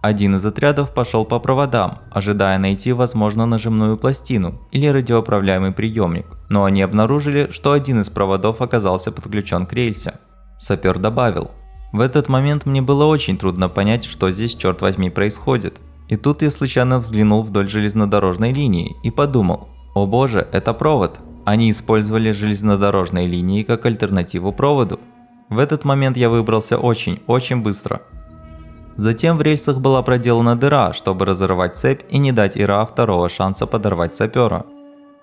Один из отрядов пошел по проводам, ожидая найти, возможно, нажимную пластину или радиоуправляемый приемник, но они обнаружили, что один из проводов оказался подключен к рельсе. Сапер добавил: «В этот момент мне было очень трудно понять, что здесь, черт возьми, происходит. И тут я случайно взглянул вдоль железнодорожной линии и подумал: о боже, это провод. Они использовали железнодорожные линии как альтернативу проводу. В этот момент я выбрался очень быстро. Затем в рельсах была проделана дыра, чтобы разорвать цепь и не дать ИРА второго шанса подорвать сапера.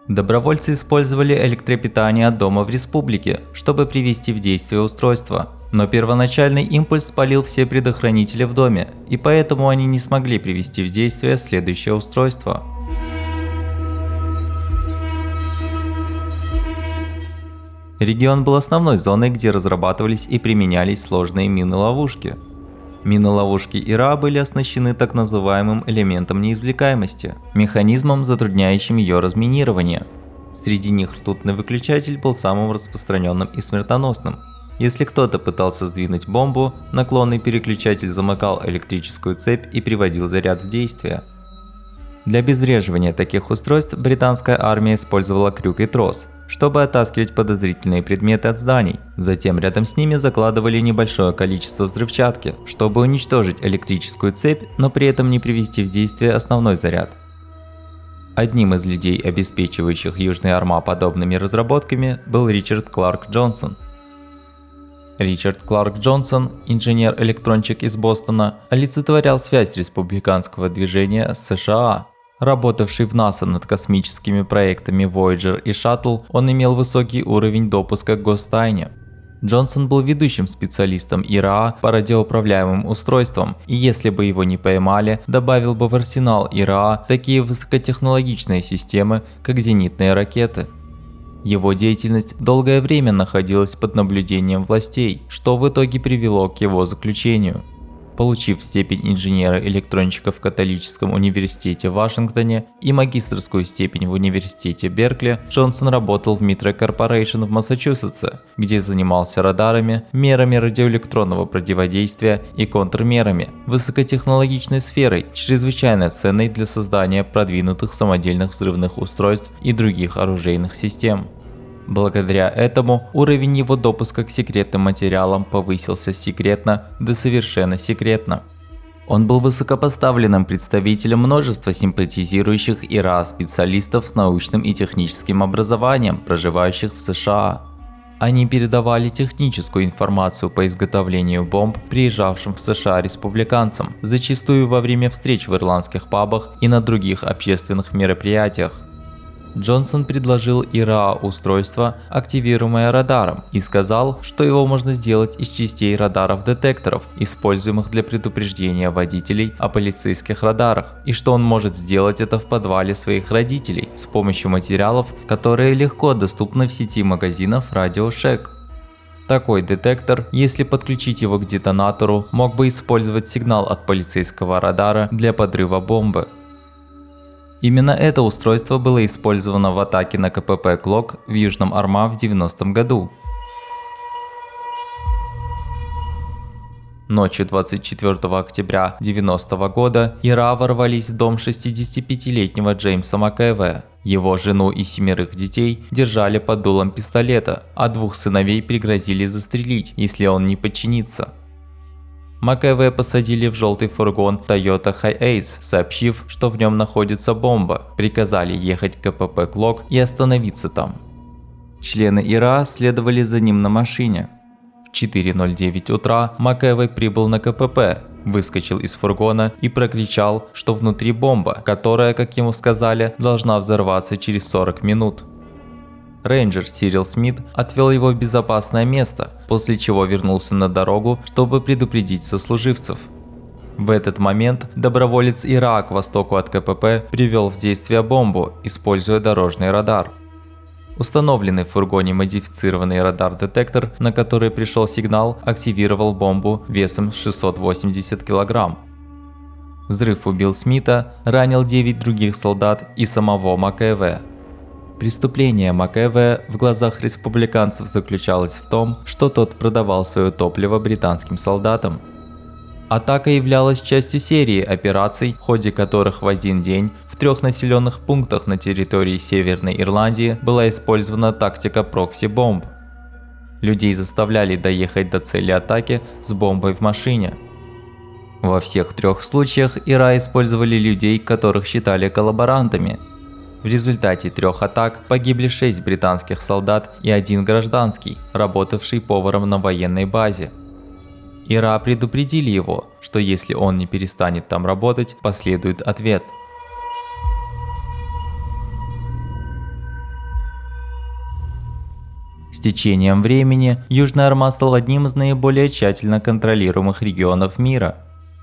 Добровольцы использовали электропитание от дома в республике, чтобы привести в действие устройство. Но первоначальный импульс спалил все предохранители в доме, и поэтому они не смогли привести в действие следующее устройство. Регион был основной зоной, где разрабатывались и применялись сложные мины-ловушки. Мины-ловушки ИРА были оснащены так называемым элементом неизвлекаемости, механизмом, затрудняющим ее разминирование. Среди них ртутный выключатель был самым распространенным и смертоносным. Если кто-то пытался сдвинуть бомбу, наклонный переключатель замыкал электрическую цепь и приводил заряд в действие. Для обезвреживания таких устройств британская армия использовала крюк и трос, чтобы оттаскивать подозрительные предметы от зданий. Затем рядом с ними закладывали небольшое количество взрывчатки, чтобы уничтожить электрическую цепь, но при этом не привести в действие основной заряд. Одним из людей, обеспечивающих Южный Арма подобными разработками, был Ричард Кларк Джонсон. Ричард Кларк Джонсон, инженер-электронщик из Бостона, олицетворял связь республиканского движения с США. Работавший в НАСА над космическими проектами Voyager и Shuttle, он имел высокий уровень допуска к гостайне. Джонсон был ведущим специалистом ИРА по радиоуправляемым устройствам, и если бы его не поймали, добавил бы в арсенал ИРА такие высокотехнологичные системы, как зенитные ракеты. Его деятельность долгое время находилась под наблюдением властей, что в итоге привело к его заключению. Получив степень инженера-электронщика в Католическом университете в Вашингтоне и магистерскую степень в университете Беркли, Джонсон работал в Mitre Corporation в Массачусетсе, где занимался радарами, мерами радиоэлектронного противодействия и контрмерами, высокотехнологичной сферой, чрезвычайно ценной для создания продвинутых самодельных взрывных устройств и других оружейных систем. Благодаря этому уровень его допуска к секретным материалам повысился секретно до совершенно секретно. Он был высокопоставленным представителем множества симпатизирующих ИРА специалистов с научным и техническим образованием, проживающих в США. Они передавали техническую информацию по изготовлению бомб приезжавшим в США республиканцам, зачастую во время встреч в ирландских пабах и на других общественных мероприятиях. Джонсон предложил ИРА устройство, активируемое радаром, и сказал, что его можно сделать из частей радаров-детекторов, используемых для предупреждения водителей о полицейских радарах, и что он может сделать это в подвале своих родителей с помощью материалов, которые легко доступны в сети магазинов Radio Shack. Такой детектор, если подключить его к детонатору, мог бы использовать сигнал от полицейского радара для подрыва бомбы. Именно это устройство было использовано в атаке на КПП Клок в Южном Арма в 90-м году. Ночью 24 октября 90-го года ИРА ворвались в дом 65-летнего Джеймса МакЭвея. Его жену и 7 детей держали под дулом пистолета, а 2 сыновей пригрозили застрелить, если он не подчинится. МакЭвея посадили в желтый фургон Toyota Hi-Ace, сообщив, что в нем находится бомба, приказали ехать к КПП Клок и остановиться там. Члены ИРА следовали за ним на машине. В 4:09 утра МакЭвей прибыл на КПП, выскочил из фургона и прокричал, что внутри бомба, которая, как ему сказали, должна взорваться через 40 минут. Рейнджер Сирил Смит отвел его в безопасное место, после чего вернулся на дорогу, чтобы предупредить сослуживцев. В этот момент доброволец ИРА к востоку от КПП привел в действие бомбу, используя дорожный радар. Установленный в фургоне модифицированный радар-детектор, на который пришел сигнал, активировал бомбу весом 680 кг. Взрыв убил Смита, ранил 9 других солдат и самого МакЭвея. Преступление МакЭвея в глазах республиканцев заключалось в том, что тот продавал свое топливо британским солдатам. Атака являлась частью серии операций, в ходе которых в один день в 3 населенных пунктах на территории Северной Ирландии была использована тактика прокси-бомб. Людей заставляли доехать до цели атаки с бомбой в машине. Во всех 3 случаях ИРА использовали людей, которых считали коллаборантами. В результате 3 атак погибли 6 британских солдат и 1 гражданский, работавший поваром на военной базе. ИРА предупредили его, что если он не перестанет там работать, последует ответ. С течением времени Южный Орма стал одним из наиболее тщательно контролируемых регионов мира.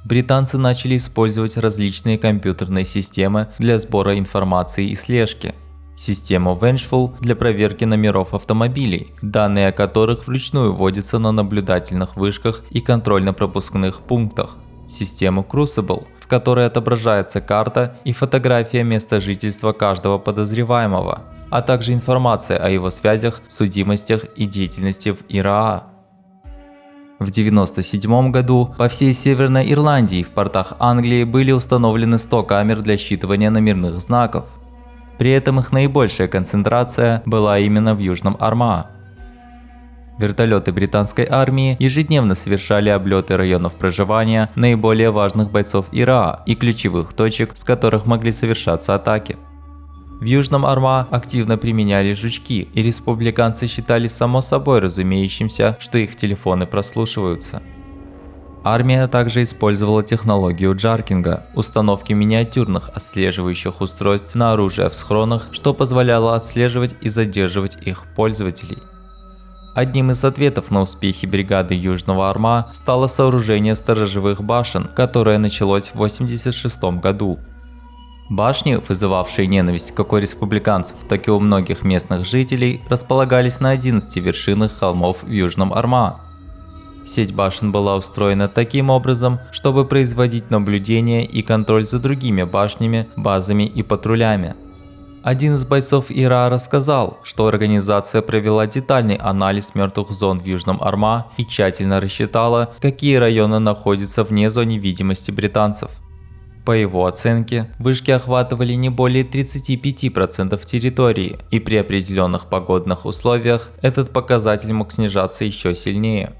Британцы начали использовать различные компьютерные системы для сбора информации и слежки. Систему Vengeful для проверки номеров автомобилей, данные о которых вручную вводятся на наблюдательных вышках и контрольно-пропускных пунктах. Систему Crucible, в которой отображается карта и фотография места жительства каждого подозреваемого, а также информация о его связях, судимостях и деятельности в ИРА. В 1997 году по всей Северной Ирландии в портах Англии были установлены 100 камер для считывания номерных знаков. При этом их наибольшая концентрация была именно в Южном Орма. Вертолеты британской армии ежедневно совершали облеты районов проживания наиболее важных бойцов ИРА и ключевых точек, с которых могли совершаться атаки. В Южном Орма активно применяли жучки, и республиканцы считали само собой разумеющимся, что их телефоны прослушиваются. Армия также использовала технологию джаркинга, установки миниатюрных отслеживающих устройств на оружие в схронах, что позволяло отслеживать и задерживать их пользователей. Одним из ответов на успехи бригады Южного Орма стало сооружение сторожевых башен, которое началось в 1986 году. Башни, вызывавшие ненависть как у республиканцев, так и у многих местных жителей, располагались на 11 вершинах холмов в Южном Орма. Сеть башен была устроена таким образом, чтобы производить наблюдение и контроль за другими башнями, базами и патрулями. Один из бойцов ИРА рассказал, что организация провела детальный анализ мертвых зон в Южном Орма и тщательно рассчитала, какие районы находятся вне зоны видимости британцев. По его оценке, вышки охватывали не более 35% территории, и при определенных погодных условиях этот показатель мог снижаться еще сильнее.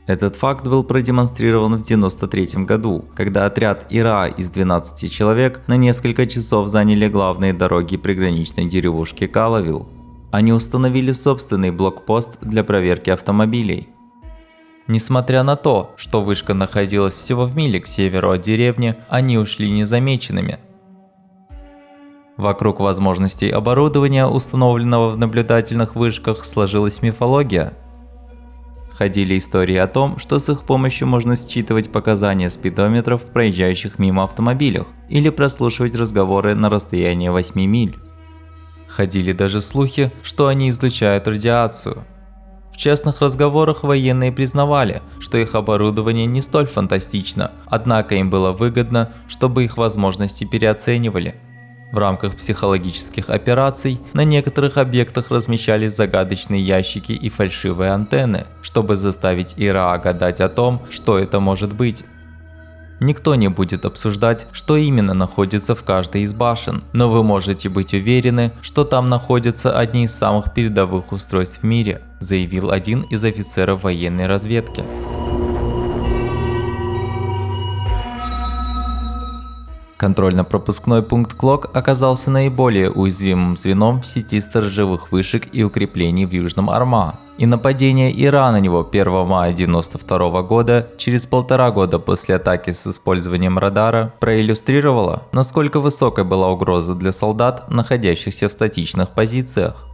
Этот факт был продемонстрирован в 1993 году, когда отряд ИРА из 12 человек на несколько часов заняли главные дороги приграничной деревушки Калавилл. Они установили собственный блокпост для проверки автомобилей. Несмотря на то, что вышка находилась всего в миле к северу от деревни, они ушли незамеченными. Вокруг возможностей оборудования, установленного в наблюдательных вышках, сложилась мифология. Ходили истории о том, что с их помощью можно считывать показания спидометров в проезжающих мимо автомобилях или прослушивать разговоры на расстоянии 8 миль. Ходили даже слухи, что они излучают радиацию. В частных разговорах военные признавали, что их оборудование не столь фантастично, однако им было выгодно, чтобы их возможности переоценивали. В рамках психологических операций на некоторых объектах размещались загадочные ящики и фальшивые антенны, чтобы заставить ИРА гадать о том, что это может быть. Никто не будет обсуждать, что именно находится в каждой из башен, но вы можете быть уверены, что там находятся одни из самых передовых устройств в мире, заявил один из офицеров военной разведки. Контрольно-пропускной пункт Клок оказался наиболее уязвимым звеном в сети сторожевых вышек и укреплений в Южном Орма, и нападение ИРА на него 1 мая 1992 года, через 1,5 года после атаки с использованием радара, проиллюстрировало, насколько высокой была угроза для солдат, находящихся в статичных позициях.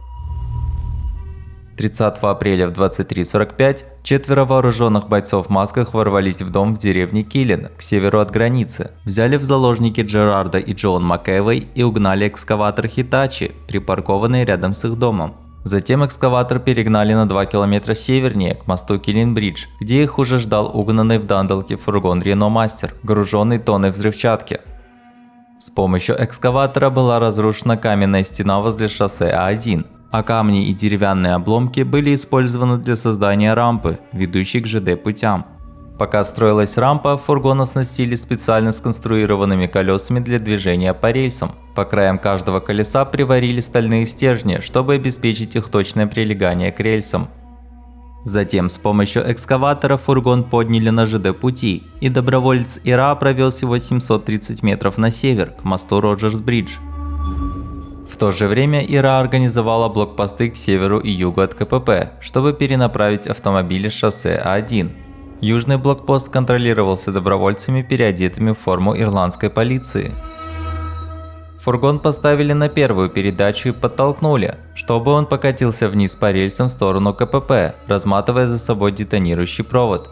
30 апреля в 23:45 4 вооруженных бойцов в масках ворвались в дом в деревне Киллин, к северу от границы, взяли в заложники Джерарда и Джоан МакЭвой и угнали экскаватор Хитачи, припаркованный рядом с их домом. Затем экскаватор перегнали на 2 километра севернее, к мосту Киллин-Бридж, где их уже ждал угнанный в Дандалке фургон Рено Мастер, груженный тонной взрывчатки. С помощью экскаватора была разрушена каменная стена возле шоссе А1, а камни и деревянные обломки были использованы для создания рампы, ведущей к ЖД-путям. Пока строилась рампа, фургон оснастили специально сконструированными колесами для движения по рельсам. По краям каждого колеса приварили стальные стержни, чтобы обеспечить их точное прилегание к рельсам. Затем с помощью экскаватора фургон подняли на ЖД-пути, и доброволец Ира провез его 730 метров на север, к мосту Роджерс-Бридж. В то же время Ира организовала блокпосты к северу и югу от КПП, чтобы перенаправить автомобили с шоссе А1. Южный блокпост контролировался добровольцами, переодетыми в форму ирландской полиции. Фургон поставили на первую передачу и подтолкнули, чтобы он покатился вниз по рельсам в сторону КПП, разматывая за собой детонирующий провод.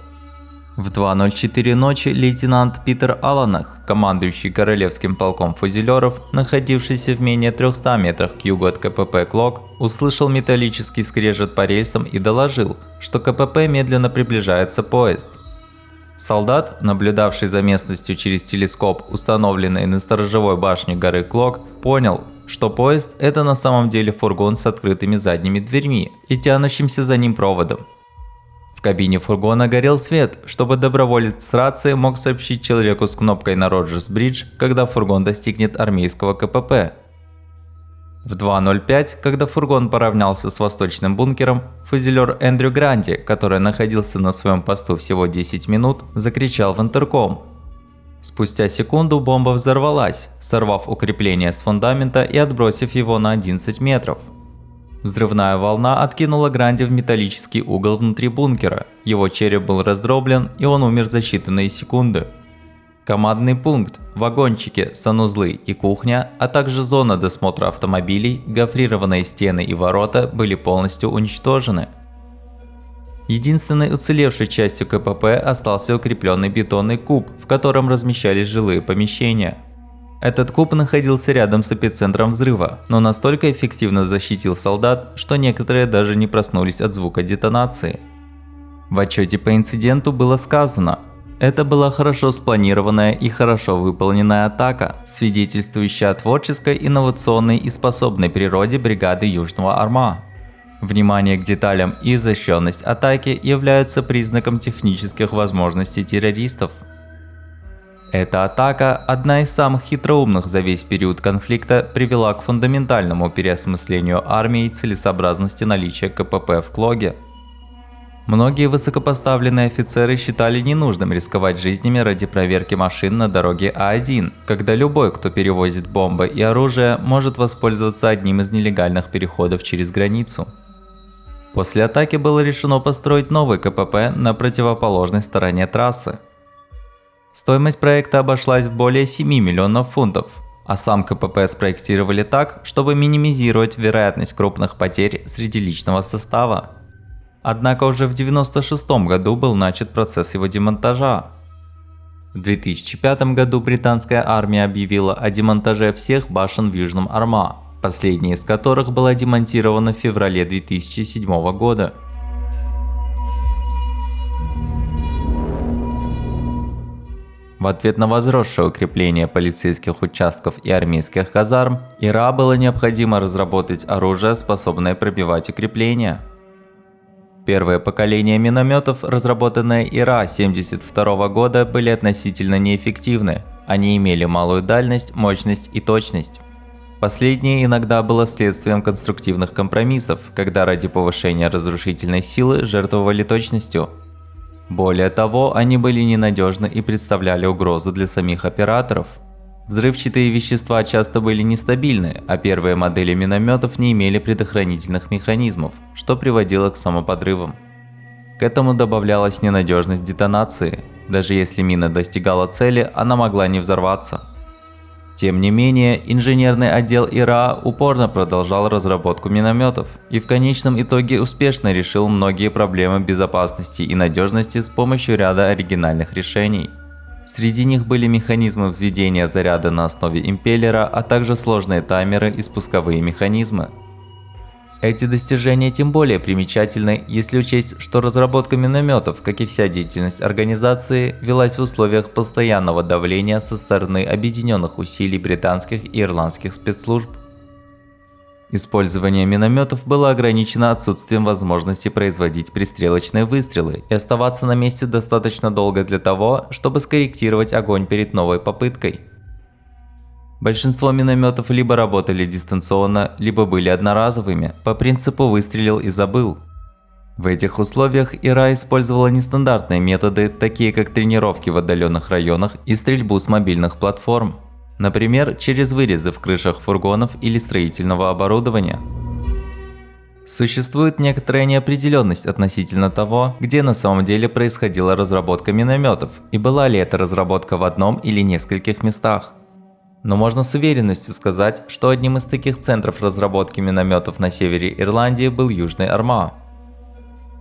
В 2:04 ночи лейтенант Питер Алланах, командующий Королевским полком фузелеров, находившийся в менее 300 метрах к югу от КПП Клок, услышал металлический скрежет по рельсам и доложил, что к КПП медленно приближается поезд. Солдат, наблюдавший за местностью через телескоп, установленный на сторожевой башне горы Клок, понял, что поезд – это на самом деле фургон с открытыми задними дверьми и тянущимся за ним проводом. В кабине фургона горел свет, чтобы доброволец с рацией мог сообщить человеку с кнопкой на Роджерс-Бридж, когда фургон достигнет армейского КПП. В 2:05, когда фургон поравнялся с восточным бункером, фузелер Эндрю Гранди, который находился на своем посту всего 10 минут, закричал в интерком. Спустя секунду бомба взорвалась, сорвав укрепление с фундамента и отбросив его на 11 метров. Взрывная волна откинула Гранди в металлический угол внутри бункера, его череп был раздроблен, и он умер за считанные секунды. Командный пункт, вагончики, санузлы и кухня, а также зона досмотра автомобилей, гофрированные стены и ворота были полностью уничтожены. Единственной уцелевшей частью КПП остался укрепленный бетонный куб, в котором размещались жилые помещения. Этот куб находился рядом с эпицентром взрыва, но настолько эффективно защитил солдат, что некоторые даже не проснулись от звука детонации. В отчете по инциденту было сказано: это была хорошо спланированная и хорошо выполненная атака, свидетельствующая о творческой, инновационной и способной природе бригады Южного Арма. Внимание к деталям и изощренность атаки являются признаком технических возможностей террористов. Эта атака, одна из самых хитроумных за весь период конфликта, привела к фундаментальному переосмыслению армии и целесообразности наличия КПП в Клоге. Многие высокопоставленные офицеры считали ненужным рисковать жизнями ради проверки машин на дороге А1, когда любой, кто перевозит бомбы и оружие, может воспользоваться одним из нелегальных переходов через границу. После атаки было решено построить новый КПП на противоположной стороне трассы. Стоимость проекта обошлась в более 7 миллионов фунтов, а сам КПП спроектировали так, чтобы минимизировать вероятность крупных потерь среди личного состава. Однако уже в 1996 году был начат процесс его демонтажа. В 2005 году британская армия объявила о демонтаже всех башен в Южном Арма, последняя из которых была демонтирована в феврале 2007 года. В ответ на возросшее укрепление полицейских участков и армейских казарм, ИРА было необходимо разработать оружие, способное пробивать укрепления. Первое поколение минометов, разработанные ИРА 1972 года, были относительно неэффективны. Они имели малую дальность, мощность и точность. Последнее иногда было следствием конструктивных компромиссов, когда ради повышения разрушительной силы жертвовали точностью. Более того, они были ненадежны и представляли угрозу для самих операторов. Взрывчатые вещества часто были нестабильны, а первые модели минометов не имели предохранительных механизмов, что приводило к самоподрывам. К этому добавлялась ненадежность детонации. Даже если мина достигала цели, она могла не взорваться. Тем не менее, инженерный отдел ИРА упорно продолжал разработку минометов и в конечном итоге успешно решил многие проблемы безопасности и надежности с помощью ряда оригинальных решений. Среди них были механизмы взведения заряда на основе импеллера, а также сложные таймеры и спусковые механизмы. Эти достижения тем более примечательны, если учесть, что разработка минометов, как и вся деятельность организации, велась в условиях постоянного давления со стороны объединенных усилий британских и ирландских спецслужб. Использование минометов было ограничено отсутствием возможности производить пристрелочные выстрелы и оставаться на месте достаточно долго для того, чтобы скорректировать огонь перед новой попыткой. Большинство минометов либо работали дистанционно, либо были одноразовыми, по принципу «выстрелил и забыл». В этих условиях Ира использовала нестандартные методы, такие как тренировки в отдаленных районах и стрельбу с мобильных платформ. Например, через вырезы в крышах фургонов или строительного оборудования. Существует некоторая неопределенность относительно того, где на самом деле происходила разработка минометов, и была ли эта разработка в одном или нескольких местах. Но можно с уверенностью сказать, что одним из таких центров разработки минометов на севере Ирландии был Южный Армагh.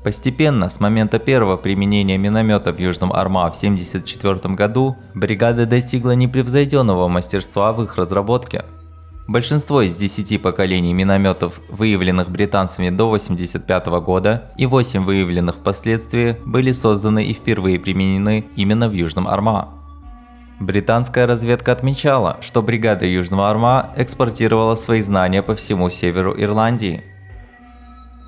Постепенно, с момента первого применения миномета в Южном Армагh в 1974 году, бригада достигла непревзойденного мастерства в их разработке. Большинство из 10 поколений минометов, выявленных британцами до 1985 года, и 8 выявленных впоследствии, были созданы и впервые применены именно в Южном Армагh. Британская разведка отмечала, что бригада Южного Армагh экспортировала свои знания по всему северу Ирландии.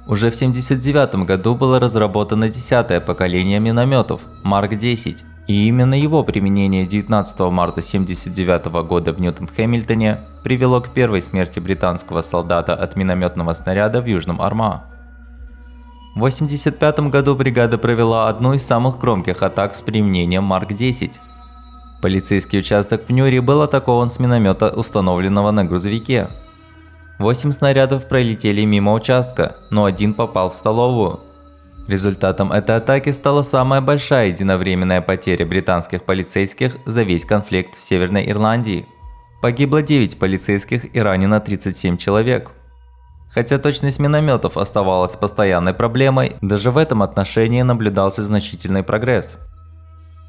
Уже в 1979 году было разработано 10-е поколение минометов Марк 10, и именно его применение 19 марта 1979 года в Ньютон-Хэмилтоне привело к первой смерти британского солдата от минометного снаряда в Южном Армагh. В 1985 году бригада провела одну из самых громких атак с применением Марк 10. Полицейский участок в Ньюри был атакован с миномета, установленного на грузовике. 8 снарядов пролетели мимо участка, но один попал в столовую. Результатом этой атаки стала самая большая единовременная потеря британских полицейских за весь конфликт в Северной Ирландии. Погибло 9 полицейских и ранено 37 человек. Хотя точность минометов оставалась постоянной проблемой, даже в этом отношении наблюдался значительный прогресс.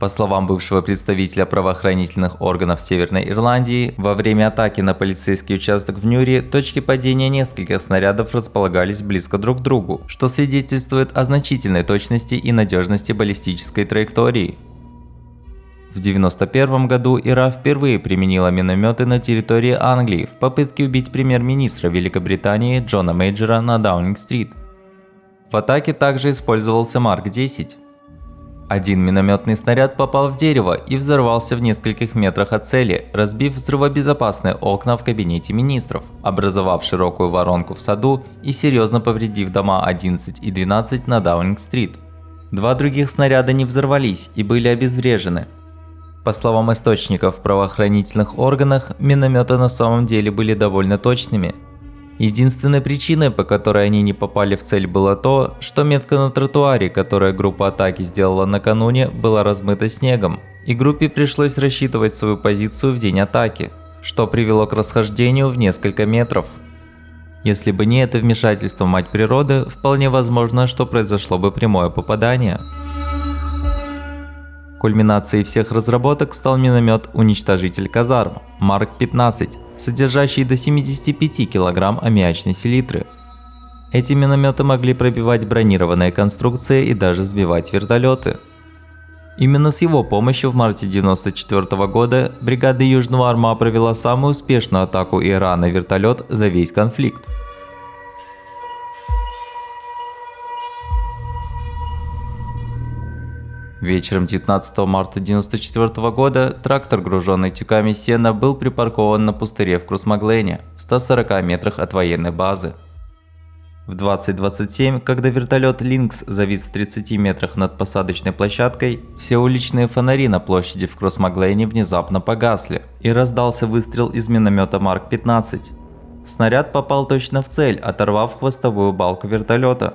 По словам бывшего представителя правоохранительных органов Северной Ирландии, во время атаки на полицейский участок в Ньюри точки падения нескольких снарядов располагались близко друг к другу, что свидетельствует о значительной точности и надежности баллистической траектории. В 1991 году Ира впервые применила минометы на территории Англии в попытке убить премьер-министра Великобритании Джона Мейджора на Даунинг-стрит. В атаке также использовался Марк 10. Один минометный снаряд попал в дерево и взорвался в нескольких метрах от цели, разбив взрывобезопасные окна в кабинете министров, образовав широкую воронку в саду и серьезно повредив дома 11 и 12 на Даунинг-стрит. 2 других снаряда не взорвались и были обезврежены. По словам источников в правоохранительных органах, минометы на самом деле были довольно точными. Единственной причиной, по которой они не попали в цель, было то, что метка на тротуаре, которую группа атаки сделала накануне, была размыта снегом, и группе пришлось рассчитывать свою позицию в день атаки, что привело к расхождению в несколько метров. Если бы не это вмешательство мать природы, вполне возможно, что произошло бы прямое попадание. Кульминацией всех разработок стал миномет-уничтожитель казарм Марк 15, содержащий до 75 кг аммиачной селитры. Эти минометы могли пробивать бронированные конструкции и даже сбивать вертолеты. Именно с его помощью в марте 1994 года бригада Южного Армагh провела самую успешную атаку Ира на вертолет за весь конфликт. Вечером 19 марта 1994 года трактор, груженный тюками сена, был припаркован на пустыре в Кросмаглене, в 140 метрах от военной базы. В 20:27, когда вертолет Линкс завис в 30 метрах над посадочной площадкой, все уличные фонари на площади в Кросмаглене внезапно погасли, и раздался выстрел из миномета Марк 15. Снаряд попал точно в цель, оторвав хвостовую балку вертолета.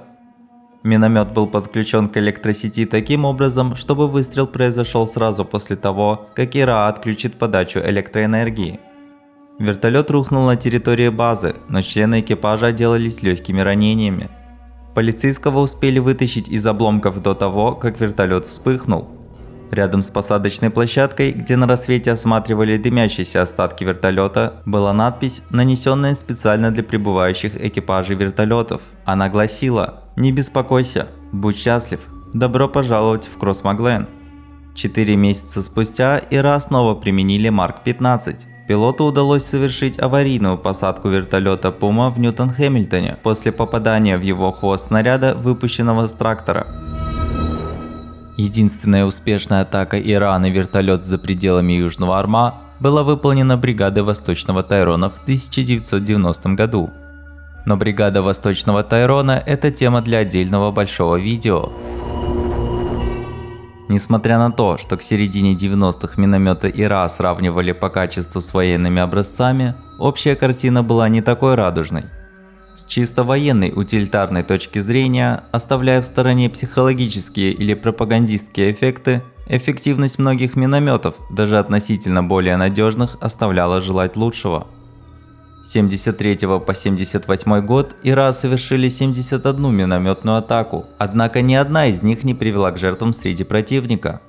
Миномет был подключен к электросети таким образом, чтобы выстрел произошел сразу после того, как Ира отключит подачу электроэнергии. Вертолет рухнул на территории базы, но члены экипажа отделались легкими ранениями. Полицейского успели вытащить из обломков до того, как вертолет вспыхнул. Рядом с посадочной площадкой, где на рассвете осматривали дымящиеся остатки вертолета, была надпись, нанесенная специально для прибывающих экипажей вертолетов. Она гласила: «Не беспокойся, будь счастлив, добро пожаловать в Кросмаглен». 4 месяца спустя Ира снова применили Марк 15. Пилоту удалось совершить аварийную посадку вертолета Puma в Ньютон-Хэмилтоне после попадания в его хвост снаряда, выпущенного с трактора. Единственная успешная атака Ира на вертолет за пределами Южного Армагh была выполнена бригадой Восточного Тайрона в 1990 году. Но бригада Восточного Тайрона – это тема для отдельного большого видео. Несмотря на то, что к середине 90-х минометы ИРА сравнивали по качеству с военными образцами, общая картина была не такой радужной. С чисто военной утилитарной точки зрения, оставляя в стороне психологические или пропагандистские эффекты, эффективность многих минометов, даже относительно более надежных, оставляла желать лучшего. С 73 по 78 год ИРА совершили 71 минометную атаку, однако ни одна из них не привела к жертвам среди противника.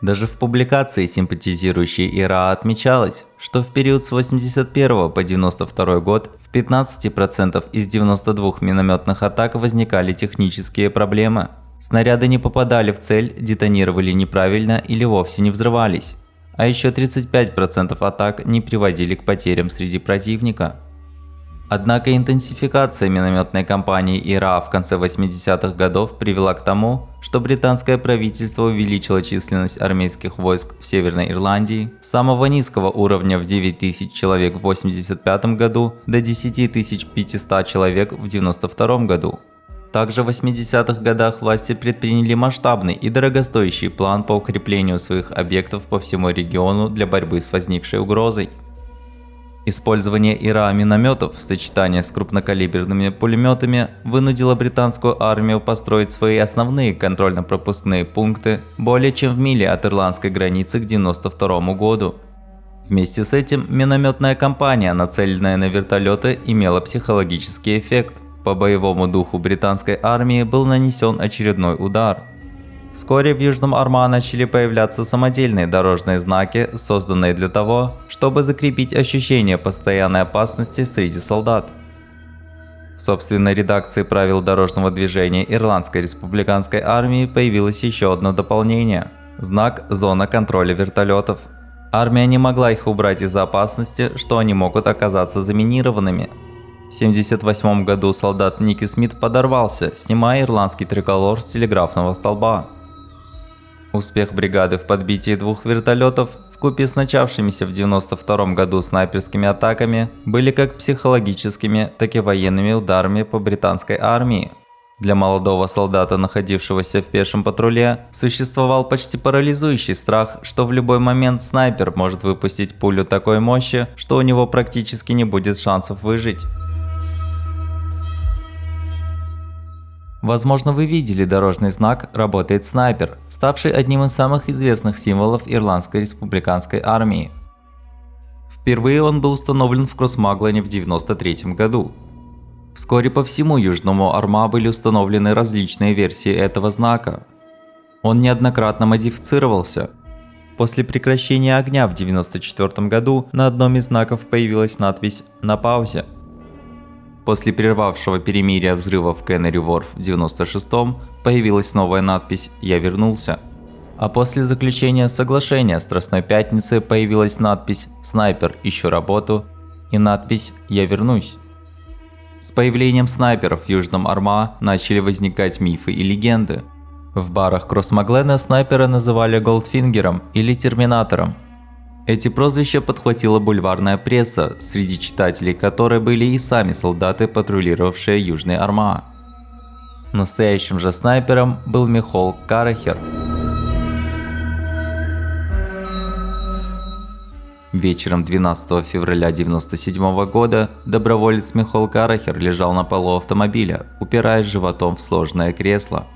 Даже в публикации, симпатизирующей ИРА, отмечалось, что в период с 81 по 92 год в 15% из 92 минометных атак возникали технические проблемы. Снаряды не попадали в цель, детонировали неправильно или вовсе не взрывались. А еще 35% атак не приводили к потерям среди противника. Однако интенсификация минометной кампании ИРА в конце 80-х годов привела к тому, что британское правительство увеличило численность армейских войск в Северной Ирландии с самого низкого уровня в 9000 человек в 1985 году до 10500 человек в 1992 году. Также в 80-х годах власти предприняли масштабный и дорогостоящий план по укреплению своих объектов по всему региону для борьбы с возникшей угрозой. Использование ИРА минометов в сочетании с крупнокалиберными пулеметами вынудило британскую армию построить свои основные контрольно-пропускные пункты более чем в миле от ирландской границы к 1992 году. Вместе с этим минометная кампания, нацеленная на вертолеты, имела психологический эффект. По боевому духу британской армии был нанесен очередной удар. Вскоре в Южном Армагh начали появляться самодельные дорожные знаки, созданные для того, чтобы закрепить ощущение постоянной опасности среди солдат. В собственной редакции правил дорожного движения Ирландской республиканской армии появилось еще одно дополнение – знак «Зона контроля вертолетов». Армия не могла их убрать из-за опасности, что они могут оказаться заминированными. В 1978 году солдат Ники Смит подорвался, снимая ирландский триколор с телеграфного столба. Успех бригады в подбитии двух вертолетов, вкупе с начавшимися в 1992 году снайперскими атаками, были как психологическими, так и военными ударами по британской армии. Для молодого солдата, находившегося в пешем патруле, существовал почти парализующий страх, что в любой момент снайпер может выпустить пулю такой мощи, что у него практически не будет шансов выжить. Возможно, вы видели дорожный знак «Работает снайпер», ставший одним из самых известных символов Ирландской республиканской армии. Впервые он был установлен в Кросмаглане в 1993 году. Вскоре по всему Южному Армагh были установлены различные версии этого знака. Он неоднократно модифицировался. После прекращения огня в 1994 году на одном из знаков появилась надпись «На паузе». После прервавшего перемирия взрыва в Кеннери-Ворф в 1996-м появилась новая надпись «Я вернулся». А после заключения соглашения Страстной Пятницы появилась надпись «Снайпер, ищу работу» и надпись «Я вернусь». С появлением снайперов в Южном Армагh начали возникать мифы и легенды. В барах Кросмаглена снайпера называли Голдфингером или Терминатором. Эти прозвища подхватила бульварная пресса, среди читателей которой были и сами солдаты, патрулировавшие Южный Армагh. Настоящим же снайпером был Михол Карахер. Вечером 12 февраля 1997 года доброволец Михол Карахер лежал на полу автомобиля, упираясь животом в сложное кресло.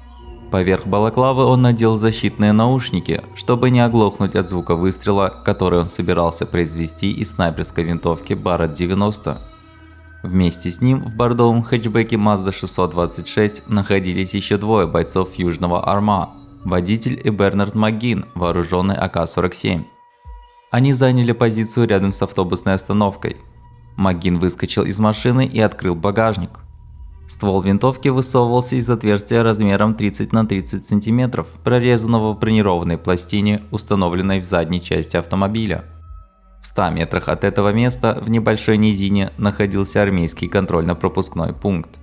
Поверх балаклавы он надел защитные наушники, чтобы не оглохнуть от звука выстрела, который он собирался произвести из снайперской винтовки Barrett 90. Вместе с ним в бордовом хэтчбеке Mazda 626 находились еще двое бойцов Южного Армагh – водитель и Бернард МакГин, вооруженный АК-47. Они заняли позицию рядом с автобусной остановкой. МакГин выскочил из машины и открыл багажник. Ствол винтовки высовывался из отверстия размером 30 на 30 см, прорезанного в бронированной пластине, установленной в задней части автомобиля. В 100 метрах от этого места, в небольшой низине, находился армейский контрольно-пропускной пункт.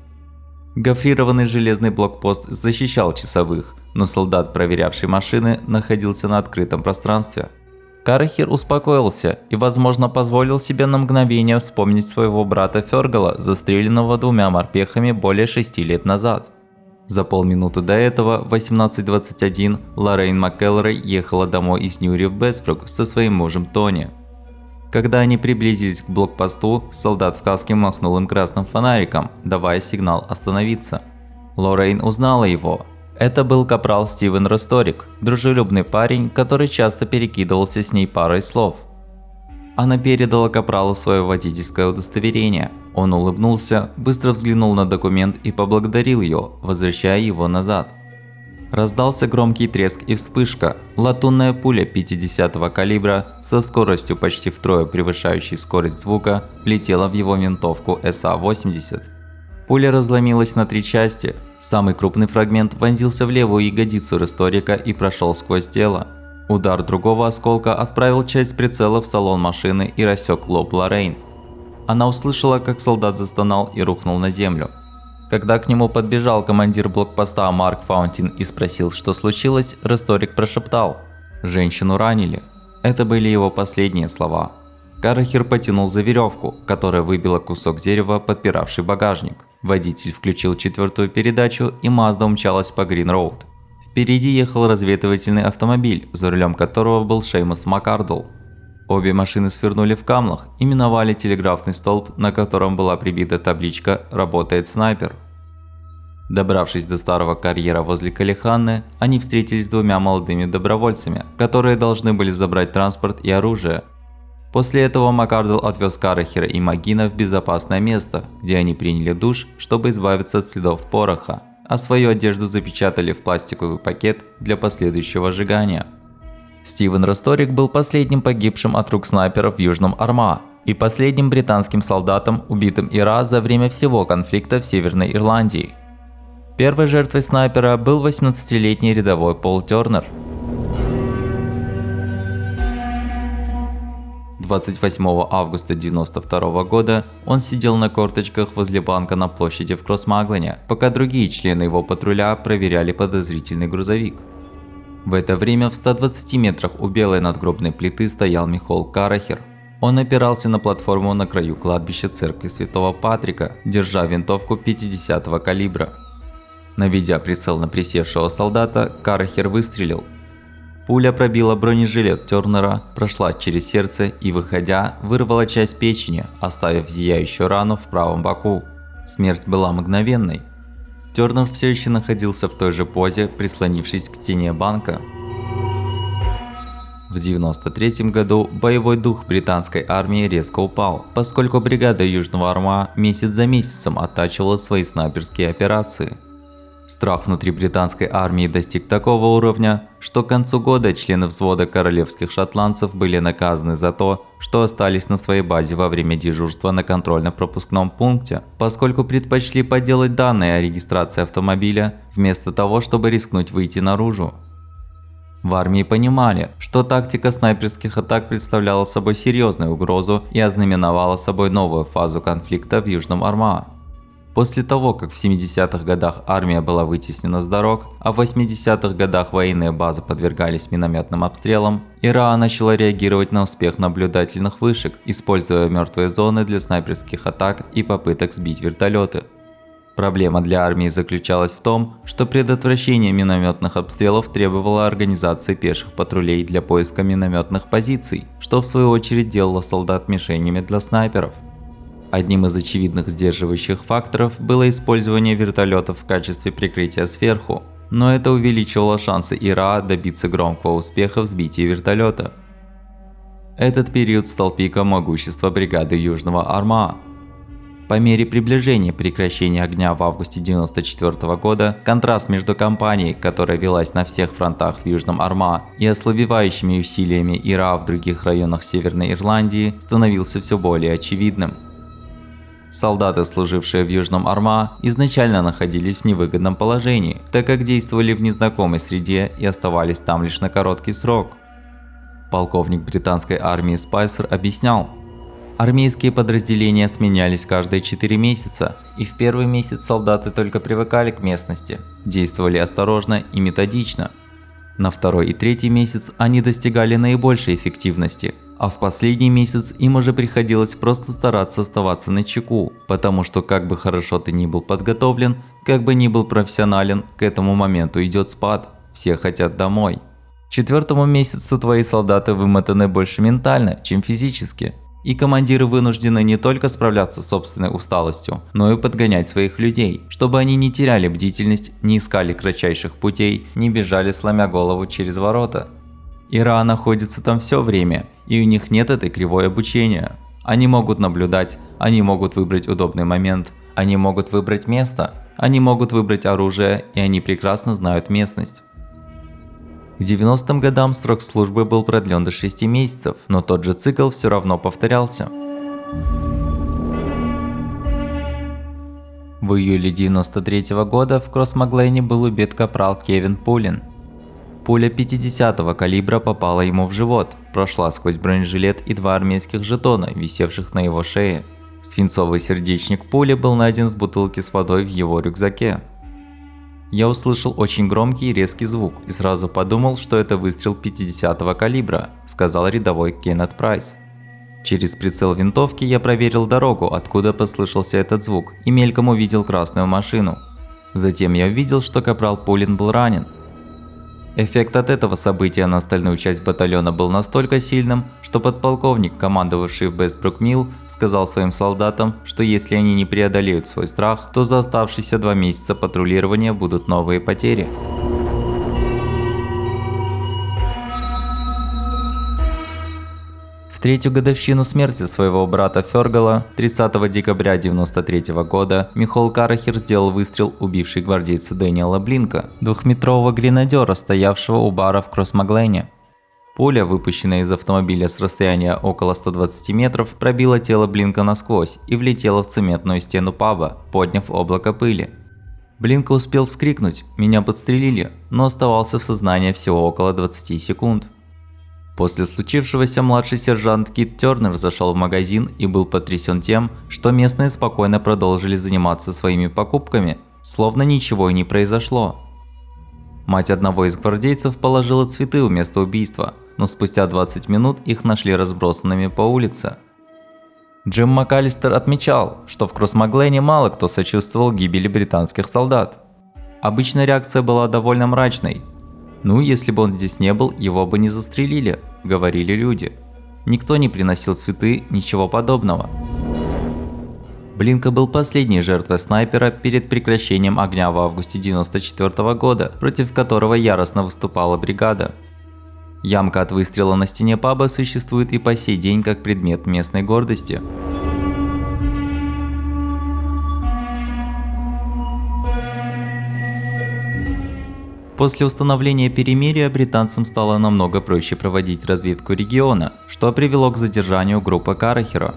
Гофрированный железный блокпост защищал часовых, но солдат, проверявший машины, находился на открытом пространстве. Карахир успокоился и, возможно, позволил себе на мгновение вспомнить своего брата Фергала, застреленного 2 морпехами более 6 лет назад. За полминуты до этого, в 18:21, Лоррейн МакЭлрой ехала домой из Ньюри в Бесбрук со своим мужем Тони. Когда они приблизились к блокпосту, солдат в каске махнул им красным фонариком, давая сигнал остановиться. Лоррейн узнала его. Это был капрал Стивен Росторик, дружелюбный парень, который часто перекидывался с ней парой слов. Она передала капралу свое водительское удостоверение. Он улыбнулся, быстро взглянул на документ и поблагодарил ее, возвращая его назад. Раздался громкий треск и вспышка. Латунная пуля 50-го калибра со скоростью почти втрое превышающей скорость звука влетела в его винтовку СА-80. Пуля разломилась на 3 части. Самый крупный фрагмент вонзился в левую ягодицу Ресторика и прошел сквозь тело. Удар другого осколка отправил часть прицела в салон машины и рассек лоб Лоррейн. Она услышала, как солдат застонал и рухнул на землю. Когда к нему подбежал командир блокпоста Марк Фаунтин и спросил, что случилось, Ресторик прошептал: «Женщину ранили». Это были его последние слова. Карахир потянул за веревку, которая выбила кусок дерева, подпиравший багажник. Водитель включил 4-ю передачу, и Мазда умчалась по Грин-Роуд. Впереди ехал разведывательный автомобиль, за рулем которого был Шеймус Маккардл. Обе машины свернули в Камлах и миновали телеграфный столб, на котором была прибита табличка «Работает снайпер». Добравшись до старого карьера возле Калиханны, они встретились с 2 молодыми добровольцами, которые должны были забрать транспорт и оружие. После этого Маккардл отвез Карахира и Магина в безопасное место, где они приняли душ, чтобы избавиться от следов пороха, а свою одежду запечатали в пластиковый пакет для последующего сжигания. Стивен Росторик был последним погибшим от рук снайперов в Южном Арма и последним британским солдатом, убитым ИРА за время всего конфликта в Северной Ирландии. Первой жертвой снайпера был 18-летний рядовой Пол Тернер. 28 августа 1992 года он сидел на корточках возле банка на площади в Кроссмаглане, пока другие члены его патруля проверяли подозрительный грузовик. В это время в 120 метрах у белой надгробной плиты стоял Михол Карахир. Он опирался на платформу на краю кладбища церкви Святого Патрика, держа винтовку 50-го калибра. Наведя прицел на присевшего солдата, Карахир выстрелил. Пуля пробила бронежилет Тернера, прошла через сердце и, выходя, вырвала часть печени, оставив зияющую рану в правом боку. Смерть была мгновенной. Тернер все еще находился в той же позе, прислонившись к стене банка. В 1993 году боевой дух британской армии резко упал, поскольку бригада Южного Арма месяц за месяцем оттачивала свои снайперские операции. Страх внутри британской армии достиг такого уровня, что к концу года члены взвода королевских шотландцев были наказаны за то, что остались на своей базе во время дежурства на контрольно-пропускном пункте, поскольку предпочли подделать данные о регистрации автомобиля, вместо того, чтобы рискнуть выйти наружу. В армии понимали, что тактика снайперских атак представляла собой серьезную угрозу и ознаменовала собой новую фазу конфликта в Южном Арма. После того, как в 70-х годах армия была вытеснена с дорог, а в 80-х годах военные базы подвергались минометным обстрелам, ИРА начала реагировать на успех наблюдательных вышек, используя мертвые зоны для снайперских атак и попыток сбить вертолеты. Проблема для армии заключалась в том, что предотвращение минометных обстрелов требовало организации пеших патрулей для поиска минометных позиций, что в свою очередь делало солдат мишенями для снайперов. Одним из очевидных сдерживающих факторов было использование вертолетов в качестве прикрытия сверху, но это увеличивало шансы ИРА добиться громкого успеха в сбитии вертолета. Этот период стал пиком могущества бригады Южного Арма. По мере приближения прекращения огня в августе 1994 года, контраст между кампанией, которая велась на всех фронтах в Южном Арма, и ослабевающими усилиями ИРА в других районах Северной Ирландии становился все более очевидным. Солдаты, служившие в Южном Арма, изначально находились в невыгодном положении, так как действовали в незнакомой среде и оставались там лишь на короткий срок. Полковник британской армии Спайсер объяснял: армейские подразделения сменялись каждые 4 месяца, и в первый месяц солдаты только привыкали к местности, действовали осторожно и методично. На второй и третий месяц они достигали наибольшей эффективности, а в последний месяц им уже приходилось просто стараться оставаться начеку, потому что как бы хорошо ты ни был подготовлен, как бы ни был профессионален, к этому моменту идет спад, все хотят домой. К 4-му месяцу твои солдаты вымотаны больше ментально, чем физически. И командиры вынуждены не только справляться с собственной усталостью, но и подгонять своих людей, чтобы они не теряли бдительность, не искали кратчайших путей, не бежали сломя голову через ворота. ИРА находится там все время, и у них нет этой кривой обучения. Они могут наблюдать, они могут выбрать удобный момент, они могут выбрать место, они могут выбрать оружие, и они прекрасно знают местность. К 90-м годам срок службы был продлен до 6 месяцев, но тот же цикл все равно повторялся. В июле 93-го года в Кросс-Маглейне был убит капрал Кевин Пулин. Пуля 50-го калибра попала ему в живот, прошла сквозь бронежилет и 2 армейских жетона, висевших на его шее. Свинцовый сердечник пули был найден в бутылке с водой в его рюкзаке. Я услышал очень громкий и резкий звук и сразу подумал, что это выстрел 50-го калибра, сказал рядовой Кеннет Прайс. Через прицел винтовки я проверил дорогу, откуда послышался этот звук, и мельком увидел красную машину. Затем я увидел, что капрал Пулин был ранен. Эффект от этого события на остальную часть батальона был настолько сильным, что подполковник, командовавший в Бестбрук-Милл, сказал своим солдатам, что если они не преодолеют свой страх, то за оставшиеся 2 месяца патрулирования будут новые потери. В 3-ю годовщину смерти своего брата Фергала, 30 декабря 1993 года, Михол Карахер сделал выстрел, убивший гвардейца Дэниела Блинка, 2-метрового гренадера, стоявшего у бара в Кросс-Маглейне. Пуля, выпущенная из автомобиля с расстояния около 120 метров, пробила тело Блинка насквозь и влетела в цементную стену паба, подняв облако пыли. Блинка успел вскрикнуть «Меня подстрелили», но оставался в сознании всего около 20 секунд. После случившегося младший сержант Кит Тернер зашел в магазин и был потрясен тем, что местные спокойно продолжили заниматься своими покупками, словно ничего и не произошло. Мать одного из гвардейцев положила цветы у места убийства, но спустя 20 минут их нашли разбросанными по улице. Джим МакАлистер отмечал, что в Кросс-Маглейне мало кто сочувствовал гибели британских солдат. Обычно реакция была довольно мрачной. «Ну, если бы он здесь не был, его бы не застрелили», – говорили люди. Никто не приносил цветы, ничего подобного. Блинка был последней жертвой снайпера перед прекращением огня в августе 1994 года, против которого яростно выступала бригада. Ямка от выстрела на стене паба существует и по сей день как предмет местной гордости. После установления перемирия британцам стало намного проще проводить разведку региона, что привело к задержанию группы Карахера.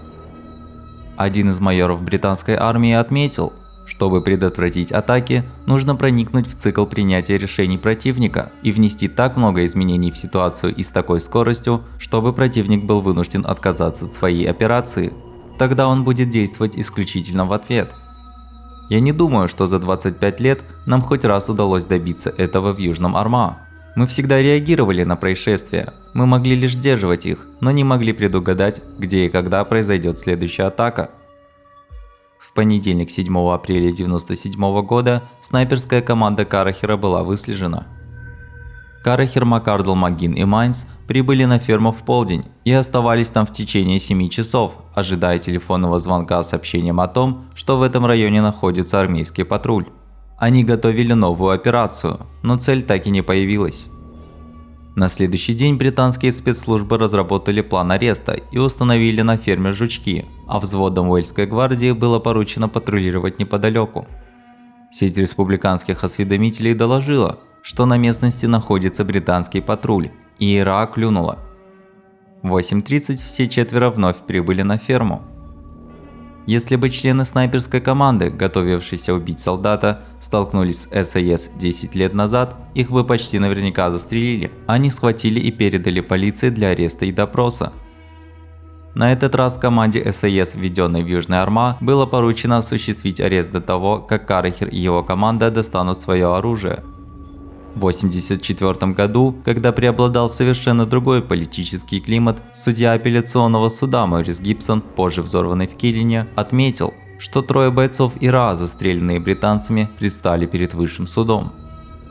Один из майоров британской армии отметил, чтобы предотвратить атаки, нужно проникнуть в цикл принятия решений противника и внести так много изменений в ситуацию и с такой скоростью, чтобы противник был вынужден отказаться от своей операции. Тогда он будет действовать исключительно в ответ. Я не думаю, что за 25 лет нам хоть раз удалось добиться этого в Южном Арма. Мы всегда реагировали на происшествия. Мы могли лишь сдерживать их, но не могли предугадать, где и когда произойдет следующая атака. В понедельник 7 апреля 1997 года снайперская команда Карахера была выслежена. Карахер, Маккардл, МакГин и Майнс прибыли на ферму в полдень и оставались там в течение 7 часов, ожидая телефонного звонка с сообщением о том, что в этом районе находится армейский патруль. Они готовили новую операцию, но цель так и не появилась. На следующий день британские спецслужбы разработали план ареста и установили на ферме жучки, а взводам Уэльской гвардии было поручено патрулировать неподалеку. Сеть республиканских осведомителей доложила, что на местности находится британский патруль, и ИРА клюнула. В 8:30 все 4 вновь прибыли на ферму. Если бы члены снайперской команды, готовившиеся убить солдата, столкнулись с САС 10 лет назад, их бы почти наверняка застрелили. Они схватили и передали полиции для ареста и допроса. На этот раз команде САС, введенной в Южный Арма, было поручено осуществить арест до того, как Карахер и его команда достанут свое оружие. В 1984 году, когда преобладал совершенно другой политический климат, судья апелляционного суда Морис Гибсон, позже взорванный в Киллине, отметил, что 3 бойцов ИРА, застреленные британцами, предстали перед высшим судом.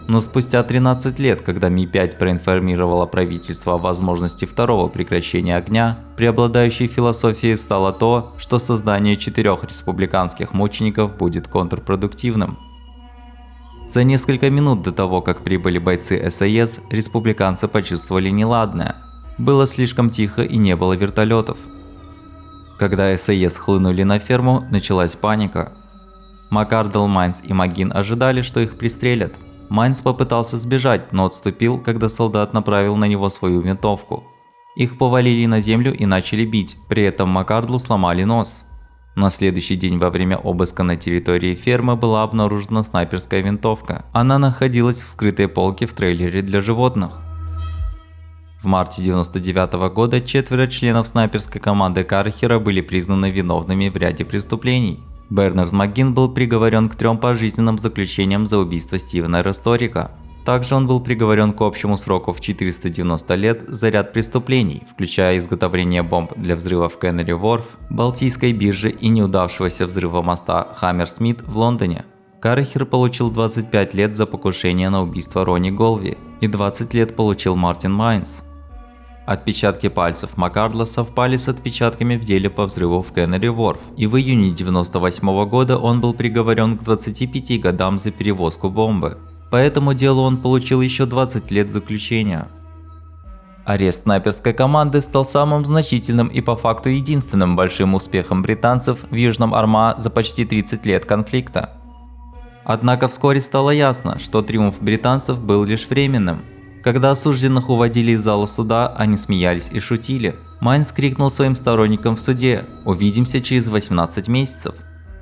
Но спустя 13 лет, когда Ми-5 проинформировала правительство о возможности второго прекращения огня, преобладающей философией стало то, что создание 4 республиканских мучеников будет контрпродуктивным. За несколько минут до того, как прибыли бойцы САС, республиканцы почувствовали неладное. Было слишком тихо и не было вертолетов. Когда САС хлынули на ферму, началась паника. Маккардл, Майнс и Магин ожидали, что их пристрелят. Майнс попытался сбежать, но отступил, когда солдат направил на него свою винтовку. Их повалили на землю и начали бить, при этом Маккардлу сломали нос. На следующий день во время обыска на территории фермы была обнаружена снайперская винтовка. Она находилась в скрытой полке в трейлере для животных. В марте 1999 года 4 членов снайперской команды Кархера были признаны виновными в ряде преступлений. Бернард Магин был приговорен к 3 пожизненным заключениям за убийство Стивена Ресторика. Также он был приговорен к общему сроку в 490 лет за ряд преступлений, включая изготовление бомб для взрыва в Кеннери-Ворф, Балтийской бирже и неудавшегося взрыва моста Хаммерсмит в Лондоне. Кархер получил 25 лет за покушение на убийство Ронни Голви и 20 лет получил Мартин Майнс. Отпечатки пальцев Маккардла совпали с отпечатками в деле по взрыву в Кеннери-Ворф, и в июне 1998 года он был приговорен к 25 годам за перевозку бомбы. По этому делу он получил еще 20 лет заключения. Арест снайперской команды стал самым значительным и по факту единственным большим успехом британцев в Южном Арма за почти 30 лет конфликта. Однако вскоре стало ясно, что триумф британцев был лишь временным. Когда осужденных уводили из зала суда, они смеялись и шутили. Майнс крикнул своим сторонникам в суде: «Увидимся через 18 месяцев».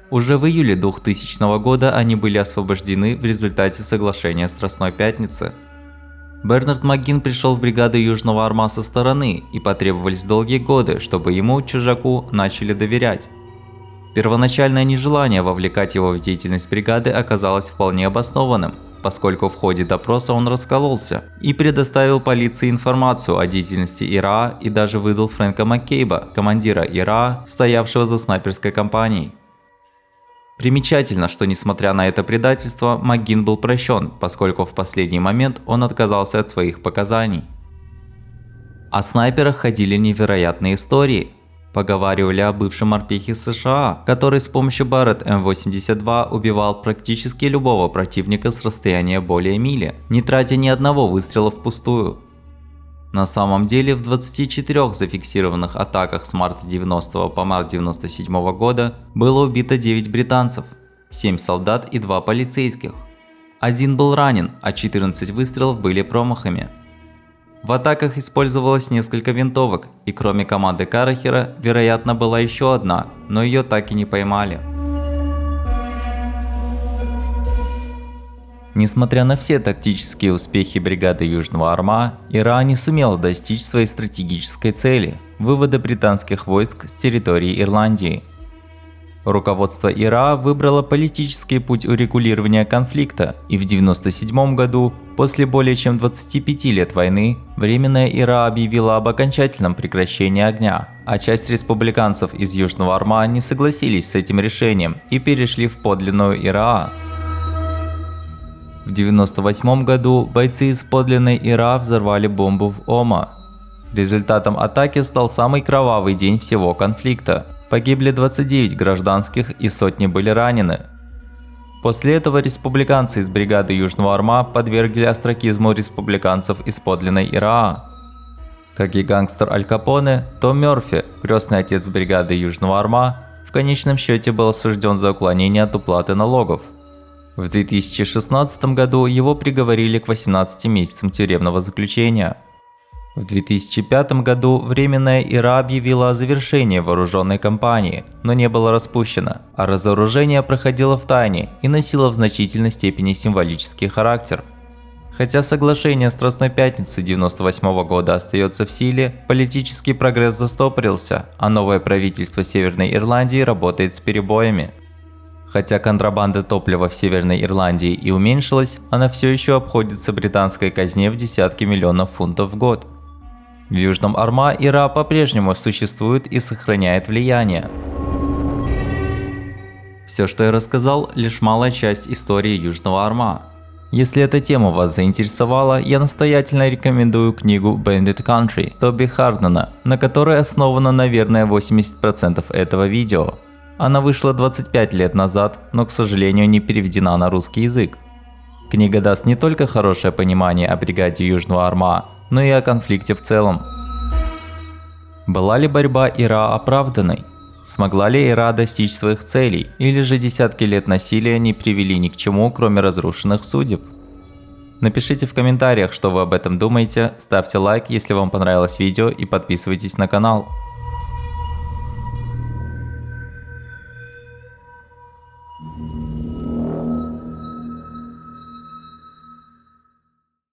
Уже в июле 2000 года они были освобождены в результате соглашения Страстной Пятницы. Бернард Магин пришел в бригаду Южного Арма со стороны, и потребовались долгие годы, чтобы ему, чужаку, начали доверять. Первоначальное нежелание вовлекать его в деятельность бригады оказалось вполне обоснованным, поскольку в ходе допроса он раскололся и предоставил полиции информацию о деятельности ИРА и даже выдал Фрэнка Маккейба, командира ИРА, стоявшего за снайперской компанией. Примечательно, что несмотря на это предательство, Магин был прощен, поскольку в последний момент он отказался от своих показаний. О снайперах ходили невероятные истории. Поговаривали о бывшем морпехе США, который с помощью Барретт М82 убивал практически любого противника с расстояния более мили, не тратя ни одного выстрела впустую. На самом деле, в 24 зафиксированных атаках с марта 90 по март 97 года было убито 9 британцев, 7 солдат и 2 полицейских. Один был ранен, а 14 выстрелов были промахами. В атаках использовалось несколько винтовок, и кроме команды Карахера, вероятно, была еще одна, но ее так и не поймали. Несмотря на все тактические успехи бригады Южного Арма, ИРА не сумела достичь своей стратегической цели – вывода британских войск с территории Ирландии. Руководство ИРА выбрало политический путь урегулирования конфликта, и в 1997 году, после более чем 25 лет войны, Временная ИРА объявила об окончательном прекращении огня, а часть республиканцев из Южного Арма не согласились с этим решением и перешли в подлинную ИРА. В 1998 году бойцы из подлинной ИРА взорвали бомбу в Ома. Результатом атаки стал самый кровавый день всего конфликта. Погибли 29 гражданских и сотни были ранены. После этого республиканцы из бригады Южного Арма подвергли остракизму республиканцев из подлинной ИРА. Как и гангстер Аль Капоне, Том Мёрфи, крестный отец бригады Южного Арма, в конечном счете был осужден за уклонение от уплаты налогов. В 2016 году его приговорили к 18 месяцам тюремного заключения. В 2005 году Временная ИРА объявила о завершении вооруженной кампании, но не было распущено, а разоружение проходило в тайне и носило в значительной степени символический характер. Хотя соглашение Страстной Пятницы 1998 года остается в силе, политический прогресс застопорился, а новое правительство Северной Ирландии работает с перебоями. Хотя контрабанда топлива в Северной Ирландии и уменьшилась, она все еще обходится британской казне в десятки миллионов фунтов в год. В Южном Арма ИРА по-прежнему существует и сохраняет влияние. Все, что я рассказал, лишь малая часть истории Южного Арма. Если эта тема вас заинтересовала, я настоятельно рекомендую книгу Bandit Country Тоби Хардена, на которой основано, наверное, 80% этого видео. Она вышла 25 лет назад, но, к сожалению, не переведена на русский язык. Книга даст не только хорошее понимание о бригаде Южного Арма, но и о конфликте в целом. Была ли борьба ИРА оправданной? Смогла ли ИРА достичь своих целей, или же десятки лет насилия не привели ни к чему, кроме разрушенных судеб? Напишите в комментариях, что вы об этом думаете, ставьте лайк, если вам понравилось видео, и подписывайтесь на канал.